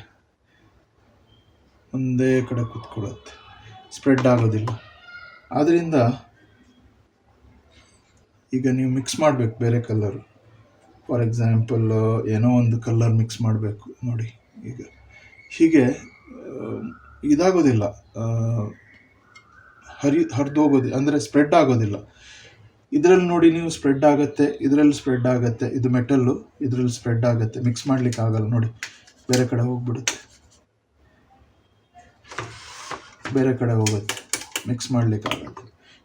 Speaker 1: ಒಂದೇ ಕಡೆ ಕುತ್ಕೊಳ್ಳುತ್ತೆ, ಸ್ಪ್ರೆಡ್ ಆಗೋದಿಲ್ಲ. ಆದ್ದರಿಂದ ಈಗ ನೀವು ಮಿಕ್ಸ್ ಮಾಡಬೇಕು ಬೇರೆ ಕಲರು. ಫಾರ್ ಎಕ್ಸಾಂಪಲ್ ಏನೋ ಒಂದು ಕಲರ್ ಮಿಕ್ಸ್ ಮಾಡಬೇಕು ನೋಡಿ. ಈಗ ಹೀಗೆ ಇದಾಗೋದಿಲ್ಲ, ಹರಿದೋಗೋದು ಅಂದರೆ ಸ್ಪ್ರೆಡ್ ಆಗೋದಿಲ್ಲ. ಇದರಲ್ಲಿ ನೋಡಿ ನೀವು ಸ್ಪ್ರೆಡ್ ಆಗುತ್ತೆ, ಇದರಲ್ಲಿ ಸ್ಪ್ರೆಡ್ ಆಗುತ್ತೆ. ಇದು ಮೆಟಲ್ಲು, ಇದರಲ್ಲಿ ಸ್ಪ್ರೆಡ್ ಆಗುತ್ತೆ. ಮಿಕ್ಸ್ ಮಾಡ್ಲಿಕ್ಕೆ ಆಗಲ್ಲ ನೋಡಿ, ಬೇರೆ ಕಡೆ ಹೋಗ್ಬಿಡುತ್ತೆ, ಬೇರೆ ಕಡೆ ಹೋಗುತ್ತೆ, ಮಿಕ್ಸ್ ಮಾಡಲಿಕ್ಕಾಗಲ್ಲ.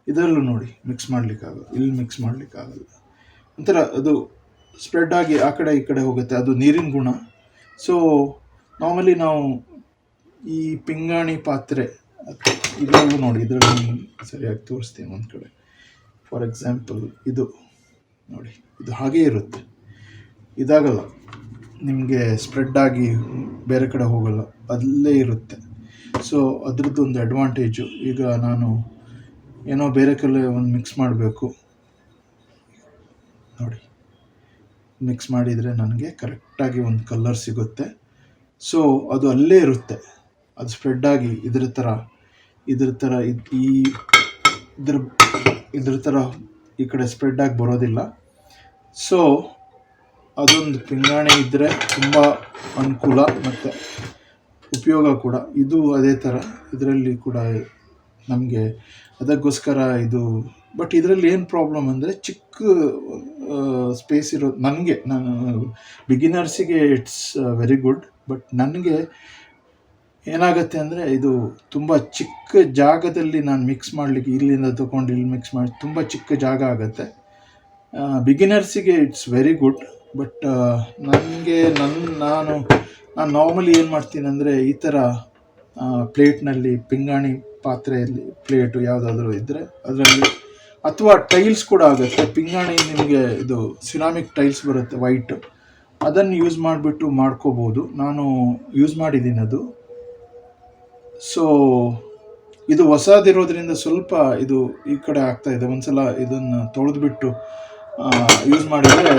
Speaker 1: ಇದರಲ್ಲೂ ನೋಡಿ ಮಿಕ್ಸ್ ಮಾಡಲಿಕ್ಕಾಗಲ್ಲ, ಇಲ್ಲಿ ಮಿಕ್ಸ್ ಮಾಡಲಿಕ್ಕಾಗಲ್ಲ. ಒಂಥರ ಅದು ಸ್ಪ್ರೆಡ್ ಆಗಿ ಆ ಕಡೆ ಈ ಕಡೆ ಹೋಗುತ್ತೆ. ಅದು ನೀರಿನ ಗುಣ. ಸೊ ನಾರ್ಮಲಿ ನಾವು ಈ ಪಿಂಗಾಣಿ ಪಾತ್ರೆ ಇದರಲ್ಲೂ ನೋಡಿ, ಇದರಲ್ಲಿ ಸರಿಯಾಗಿ ತೋರಿಸ್ತೀನಿ ಒಂದು ಕಡೆ. ಫಾರ್ ಎಕ್ಸಾಂಪಲ್ ಇದು ನೋಡಿ, ಇದು ಹಾಗೇ ಇರುತ್ತೆ, ಇದಾಗಲ್ಲ, ನಿಮಗೆ ಸ್ಪ್ರೆಡ್ ಆಗಿ ಬೇರೆ ಕಡೆ ಹೋಗಲ್ಲ, ಅಲ್ಲೇ ಇರುತ್ತೆ. ಸೊ ಅದ್ರದ್ದು ಒಂದು ಅಡ್ವಾಂಟೇಜು. ಈಗ ನಾನು ಏನೋ ಬೇರೆ ಕಡೆ ಒಂದು ಮಿಕ್ಸ್ ಮಾಡಬೇಕು ನೋಡಿ, ಮಿಕ್ಸ್ ಮಾಡಿದರೆ ನನಗೆ ಕರೆಕ್ಟಾಗಿ ಒಂದು ಕಲರ್ ಸಿಗುತ್ತೆ. ಸೊ ಅದು ಅಲ್ಲೇ ಇರುತ್ತೆ, ಅದು ಸ್ಪ್ರೆಡ್ ಆಗಿ ಇದ್ರ ಥರ ಈ ಕಡೆ ಸ್ಪ್ರೆಡ್ ಆಗಿ ಬರೋದಿಲ್ಲ. ಸೊ ಅದೊಂದು ಪಿಂಗಾಣಿ ಇದ್ದರೆ ತುಂಬ ಅನುಕೂಲ ಮತ್ತು ಉಪಯೋಗ ಕೂಡ. ಇದು ಅದೇ ಥರ ಇದರಲ್ಲಿ ಕೂಡ ನಮಗೆ ಅದಕ್ಕೋಸ್ಕರ ಇದು. ಬಟ್ ಇದರಲ್ಲಿ ಏನು ಪ್ರಾಬ್ಲಮ್ ಅಂದರೆ, ಚಿಕ್ಕ ಸ್ಪೇಸ್ ಇರೋದು. ನಾನು ಬಿಗಿನರ್ಸಿಗೆ ಇಟ್ಸ್ ವೆರಿ ಗುಡ್. ಬಟ್ ನನಗೆ ಏನಾಗುತ್ತೆ ಅಂದರೆ, ಇದು ತುಂಬ ಚಿಕ್ಕ ಜಾಗದಲ್ಲಿ ನಾನು ಮಿಕ್ಸ್ ಮಾಡಲಿಕ್ಕೆ, ಇಲ್ಲಿಂದ ತೊಗೊಂಡು ಇಲ್ಲಿ ಮಿಕ್ಸ್ ಮಾಡಿ ತುಂಬ ಚಿಕ್ಕ ಜಾಗ ಆಗುತ್ತೆ. ಬಿಗಿನರ್ಸಿಗೆ ಇಟ್ಸ್ ವೆರಿ ಗುಡ್. ಬಟ್ ನಾನು ನಾರ್ಮಲಿ ಏನು ಮಾಡ್ತೀನಿ ಅಂದರೆ, ಈ ಥರ ಪ್ಲೇಟ್ನಲ್ಲಿ, ಪಿಂಗಾಣಿ ಪಾತ್ರೆಯಲ್ಲಿ ಪ್ಲೇಟು ಯಾವುದಾದ್ರೂ ಇದ್ದರೆ ಅದರಲ್ಲಿ, ಅಥವಾ ಟೈಲ್ಸ್ ಕೂಡ ಆಗುತ್ತೆ. ಪಿಂಗಾಣಿ ನಿಮಗೆ ಇದು ಸಿರಾಮಿಕ್ ಟೈಲ್ಸ್ ಬರುತ್ತೆ ವೈಟ್, ಅದನ್ನು ಯೂಸ್ ಮಾಡಿಬಿಟ್ಟು ಮಾಡ್ಕೋಬೋದು. ನಾನು ಯೂಸ್ ಮಾಡಿದ್ದೀನಿ ಅದು. ಸೊ ಇದು ಹೊಸದಿರೋದ್ರಿಂದ ಸ್ವಲ್ಪ ಇದು ಈ ಕಡೆ ಆಗ್ತಾ ಇದೆ. ಒಂದ್ಸಲ ಇದನ್ನು ತೊಳೆದ್ಬಿಟ್ಟು ಯೂಸ್ ಮಾಡಿದರೆ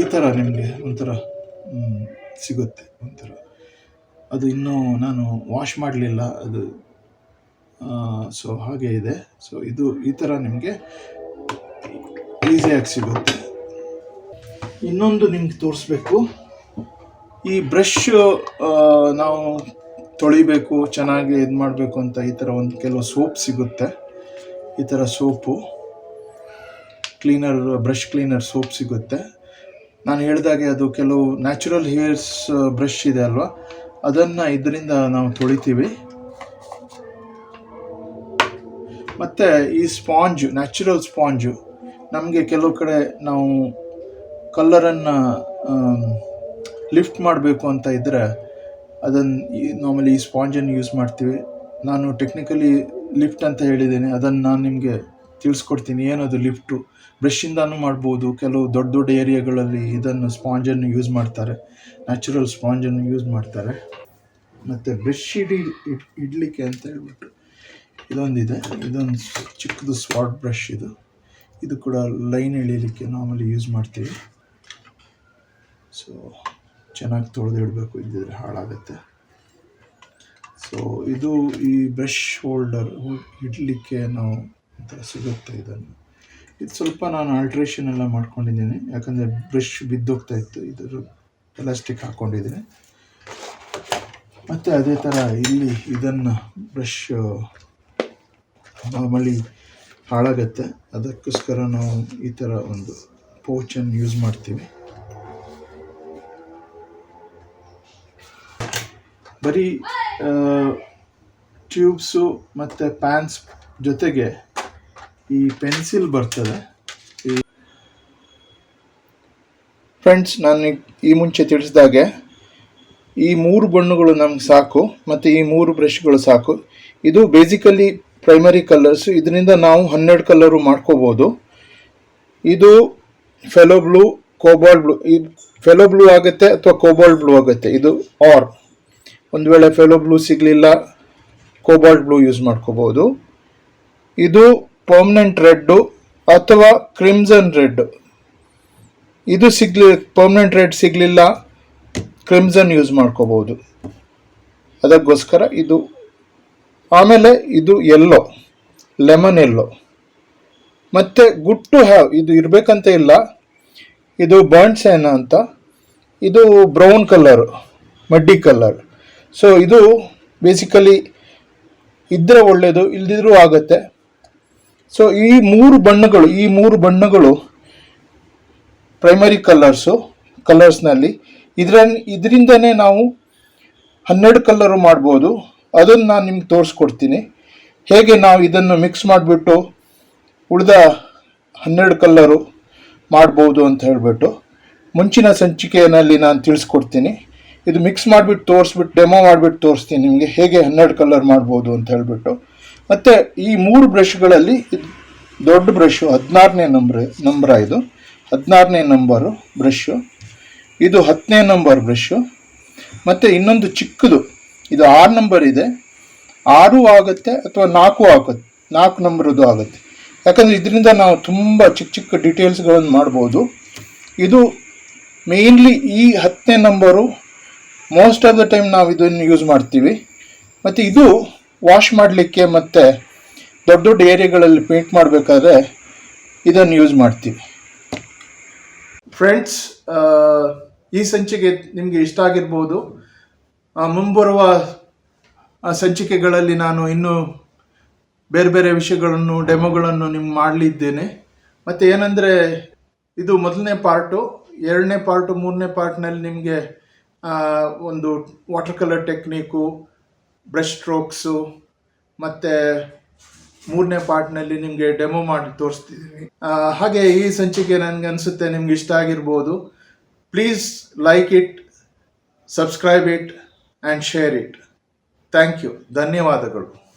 Speaker 1: ಈ ಥರ ನಿಮಗೆ ಒಂಥರ ಸಿಗುತ್ತೆ. ಒಂಥರ ಅದು ಇನ್ನೂ ನಾನು ವಾಶ್ ಮಾಡಲಿಲ್ಲ ಅದು. ಸೊ ಹಾಗೆ ಇದೆ. ಸೊ ಇದು ಈ ಥರ ನಿಮಗೆ ಈಸಿಯಾಗಿ ಸಿಗುತ್ತೆ. ಇನ್ನೊಂದು ನಿಮ್ಗೆ ತೋರಿಸ್ಬೇಕು. ಈ ಬ್ರಷ್ ನಾವು ತೊಳಿಬೇಕು, ಚೆನ್ನಾಗಿ ಇದು ಮಾಡಬೇಕು ಅಂತ ಈ ಥರ ಒಂದು ಕೆಲವು ಸೋಪ್ ಸಿಗುತ್ತೆ. ಈ ಥರ soap cleaner, brush cleaner soap ಸಿಗುತ್ತೆ. ನಾನು ಹೇಳಿದಾಗೆ ಅದು ಕೆಲವು ನ್ಯಾಚುರಲ್ ಹೇರ್ಸ್ ಬ್ರಷ್ ಇದೆ ಅಲ್ವಾ, ಅದನ್ನು ಇದರಿಂದ ನಾವು ತೊಳಿತೀವಿ. ಮತ್ತು ಈ ಸ್ಪಾಂಜು, ನ್ಯಾಚುರಲ್ ಸ್ಪಾಂಜು, ನಮಗೆ ಕೆಲವು ಕಡೆ ನಾವು ಕಲ್ಲರನ್ನು ಲಿಫ್ಟ್ ಮಾಡಬೇಕು ಅಂತ ಇದ್ದರೆ ಅದನ್ನು ನಾರ್ಮಲಿ ಈ ಸ್ಪಾಂಜನ್ನು ಯೂಸ್ ಮಾಡ್ತೀವಿ. ನಾನು ಟೆಕ್ನಿಕಲಿ ಲಿಫ್ಟ್ ಅಂತ ಹೇಳಿದ್ದೀನಿ, ಅದನ್ನು ನಾನು ನಿಮಗೆ ತಿಳಿಸ್ಕೊಡ್ತೀನಿ. ಏನದು ಲಿಫ್ಟು, ಬ್ರಷಿಂದನೂ ಮಾಡ್ಬೋದು. ಕೆಲವು ದೊಡ್ಡ ದೊಡ್ಡ ಏರಿಯಾಗಳಲ್ಲಿ ಇದನ್ನು ಸ್ಪಾಂಜನ್ನು ಯೂಸ್ ಮಾಡ್ತಾರೆ, ನ್ಯಾಚುರಲ್ ಸ್ಪಾಂಜನ್ನು ಯೂಸ್ ಮಾಡ್ತಾರೆ. ಮತ್ತು ಬ್ರಷ್ ಇಡಲಿಕ್ಕೆ ಅಂತ ಹೇಳ್ಬಿಟ್ಟು ಇದೊಂದಿದೆ, ಇದೊಂದು ಚಿಕ್ಕದು ಸ್ಪಾಟ್ ಬ್ರಷ್. ಇದು ಕೂಡ ಲೈನ್ ಎಳೀಲಿಕ್ಕೆ ನಾರ್ಮಲಿ ಯೂಸ್ ಮಾಡ್ತೀವಿ. ಸೊ ಚೆನ್ನಾಗಿ ತೊಳೆದಿಡಬೇಕು, ಇದ್ದಿದ್ರೆ ಹಾಳಾಗುತ್ತೆ. ಸೊ ಇದು ಈ ಬ್ರಷ್ ಹೋಲ್ಡರ್ ಇಡಲಿಕ್ಕೆ ನಾವು ಒಂಥರ ಸಿಗುತ್ತೆ. ಇದು ಸ್ವಲ್ಪ ನಾನು ಆಲ್ಟ್ರೇಷನ್ ಎಲ್ಲ ಮಾಡ್ಕೊಂಡಿದ್ದೀನಿ, ಯಾಕಂದರೆ ಬ್ರಷ್ ಬಿದ್ದೋಗ್ತಾ ಇತ್ತು. ಇದರ ಎಲಾಸ್ಟಿಕ್ ಹಾಕ್ಕೊಂಡಿದ್ದೀನಿ. ಮತ್ತು ಅದೇ ಥರ ಇಲ್ಲಿ ಇದನ್ನು ಬ್ರಷ್ ನಾರ್ಮಲಿ ಹಾಳಾಗತ್ತೆ. ಅದಕ್ಕೋಸ್ಕರ ನಾವು ಈ ಥರ ಒಂದು ಪೌಚನ್ನು ಯೂಸ್ ಮಾಡ್ತೀವಿ. ಬರೀ ಟ್ಯೂಬ್ಸು ಮತ್ತು ಪ್ಯಾನ್ಸ್ ಜೊತೆಗೆ ಈ ಪೆನ್ಸಿಲ್ ಬರ್ತದೆ. ಫ್ರೆಂಡ್ಸ್, ನಾನು ಈ ಮುಂಚೆ ತಿಳಿಸಿದಾಗೆ ಈ 3 ಬಣ್ಣಗಳು ನಮ್ಗೆ ಸಾಕು, ಮತ್ತು ಈ 3 ಬ್ರಷ್ಗಳು ಸಾಕು. ಇದು ಬೇಸಿಕಲಿ ಪ್ರೈಮರಿ ಕಲರ್ಸು. ಇದರಿಂದ ನಾವು 12 ಕಲರು ಮಾಡ್ಕೋಬೋದು. ಇದು ಫೆಲೋ ಬ್ಲೂ, ಕೋಬಾಲ್ಟ್ ಬ್ಲೂ. ಈ ಫೆಲೋ ಬ್ಲೂ ಆಗುತ್ತೆ ಅಥವಾ ಕೋಬಾಲ್ಟ್ ಬ್ಲೂ ಆಗುತ್ತೆ. ಇದು ಒಂದು ವೇಳೆ ಫೆಲೋ ಬ್ಲೂ ಸಿಗಲಿಲ್ಲ, ಕೋಬಾಲ್ಟ್ ಬ್ಲೂ ಯೂಸ್ ಮಾಡ್ಕೋಬೋದು. ಇದು ಪರ್ಮನೆಂಟ್ ರೆಡ್ಡು ಅಥವಾ ಕ್ರಿಮ್ಸನ್ ರೆಡ್. ಇದು ಪರ್ಮನೆಂಟ್ ರೆಡ್ ಸಿಗಲಿಲ್ಲ, ಕ್ರಿಮ್ಸನ್ ಯೂಸ್ ಮಾಡ್ಕೋಬೋದು. ಅದಕ್ಕೋಸ್ಕರ ಇದು. ಆಮೇಲೆ ಇದು ಯೆಲ್ಲೋ, ಲೆಮನ್ ಯೆಲ್ಲೋ. ಮತ್ತು ಗುಡ್ ಟು ಹ್ಯಾವ್, ಇದು ಇರಬೇಕಂತ ಇಲ್ಲ. ಇದು ಬರ್ನ್ ಸೈನ ಅಂತ. ಇದು ಬ್ರೌನ್ ಕಲರು, ಮಡ್ಡಿ ಕಲರ್. ಸೊ ಇದು ಬೇಸಿಕಲಿ ಇದ್ದರೆ ಒಳ್ಳೆಯದು, ಇಲ್ದಿದ್ರೂ ಆಗುತ್ತೆ. ಸೊ ಈ 3 ಬಣ್ಣಗಳು ಪ್ರೈಮರಿ ಕಲರ್ಸ್ನಲ್ಲಿ. ಇದರಿಂದನೇ ನಾವು 12 ಕಲರು ಮಾಡ್ಬೋದು. ಅದನ್ನು ನಾನು ನಿಮ್ಗೆ ತೋರಿಸ್ಕೊಡ್ತೀನಿ, ಹೇಗೆ ನಾವು ಇದನ್ನು ಮಿಕ್ಸ್ ಮಾಡಿಬಿಟ್ಟು ಉಳಿದ 12 ಕಲರು ಮಾಡ್ಬೋದು ಅಂತ ಹೇಳಿಬಿಟ್ಟು ಮುಂಚಿನ ಸಂಚಿಕೆಯಲ್ಲಿ ನಾನು ತಿಳಿಸ್ಕೊಡ್ತೀನಿ. ಇದು ಮಿಕ್ಸ್ ಮಾಡಿಬಿಟ್ಟು ಡೆಮೋ ಮಾಡಿಬಿಟ್ಟು ತೋರಿಸ್ತೀನಿ ನಿಮಗೆ ಹೇಗೆ 12 ಕಲರ್ ಮಾಡ್ಬೋದು ಅಂತ ಹೇಳಿಬಿಟ್ಟು. ಮತ್ತು ಈ 3 ಬ್ರಷ್ಗಳಲ್ಲಿ ದೊಡ್ಡ ಬ್ರಷು 16ನೇ ನಂಬರ. ಇದು 16ನೇ ನಂಬರು ಬ್ರಷ್ಷು. ಇದು 10ನೇ ನಂಬರ್ ಬ್ರಷ್ಷು. ಮತ್ತು ಇನ್ನೊಂದು ಚಿಕ್ಕದು, ಇದು 6 ನಂಬರ್ ಇದೆ. 6 ಆಗುತ್ತೆ ಅಥವಾ 4 ಆಗುತ್ತೆ, 4 ನಂಬರದು ಆಗುತ್ತೆ. ಯಾಕಂದರೆ ಇದರಿಂದ ನಾವು ತುಂಬ ಚಿಕ್ಕ ಡೀಟೇಲ್ಸ್ಗಳನ್ನು ಮಾಡ್ಬೋದು. ಇದು ಮೇಯ್ನ್ಲಿ ಈ 10ನೇ number most of the time ನಾವು ಇದನ್ನು ಯೂಸ್ ಮಾಡ್ತೀವಿ. ಮತ್ತು ಇದು ವಾಶ್ ಮಾಡಲಿಕ್ಕೆ ಮತ್ತು ದೊಡ್ಡ ಏರಿಯಾಗಳಲ್ಲಿ ಪೇಂಟ್ ಮಾಡಬೇಕಾದ್ರೆ ಇದನ್ನು ಯೂಸ್ ಮಾಡ್ತೀವಿ. ಫ್ರೆಂಡ್ಸ್, ಈ ಸಂಚಿಕೆ ನಿಮಗೆ ಇಷ್ಟ ಆಗಿರ್ಬೋದು. ಮುಂಬರುವ ಸಂಚಿಕೆಗಳಲ್ಲಿ ನಾನು ಇನ್ನೂ ಬೇರೆ ಬೇರೆ ವಿಷಯಗಳನ್ನು, ಡೆಮೋಗಳನ್ನು ನಿಮ್ಗೆ ಮಾಡಲಿದ್ದೇನೆ. ಮತ್ತು ಏನಂದರೆ, ಇದು ಮೊದಲನೇ ಪಾರ್ಟು. 2ನೇ ಪಾರ್ಟು, 3ನೇ ಪಾರ್ಟ್ನಲ್ಲಿ ನಿಮಗೆ ಒಂದು ವಾಟರ್ ಕಲರ್ ಟೆಕ್ನಿಕು, ಬ್ರಷ್ ಸ್ಟ್ರೋಕ್ಸು, ಮತ್ತು 3ನೇ ಪಾರ್ಟ್ನಲ್ಲಿ ನಿಮಗೆ ಡೆಮೋ ಮಾಡಿ ತೋರಿಸ್ತಿದ್ದೀನಿ. ಹಾಗೆ ಈ ಸಂಚಿಕೆ ನನಗೆ ಅನಿಸುತ್ತೆ ನಿಮ್ಗೆ ಇಷ್ಟ ಆಗಿರ್ಬೋದು. Please like it, subscribe it and share it. Thank you. ಧನ್ಯವಾದಗಳು.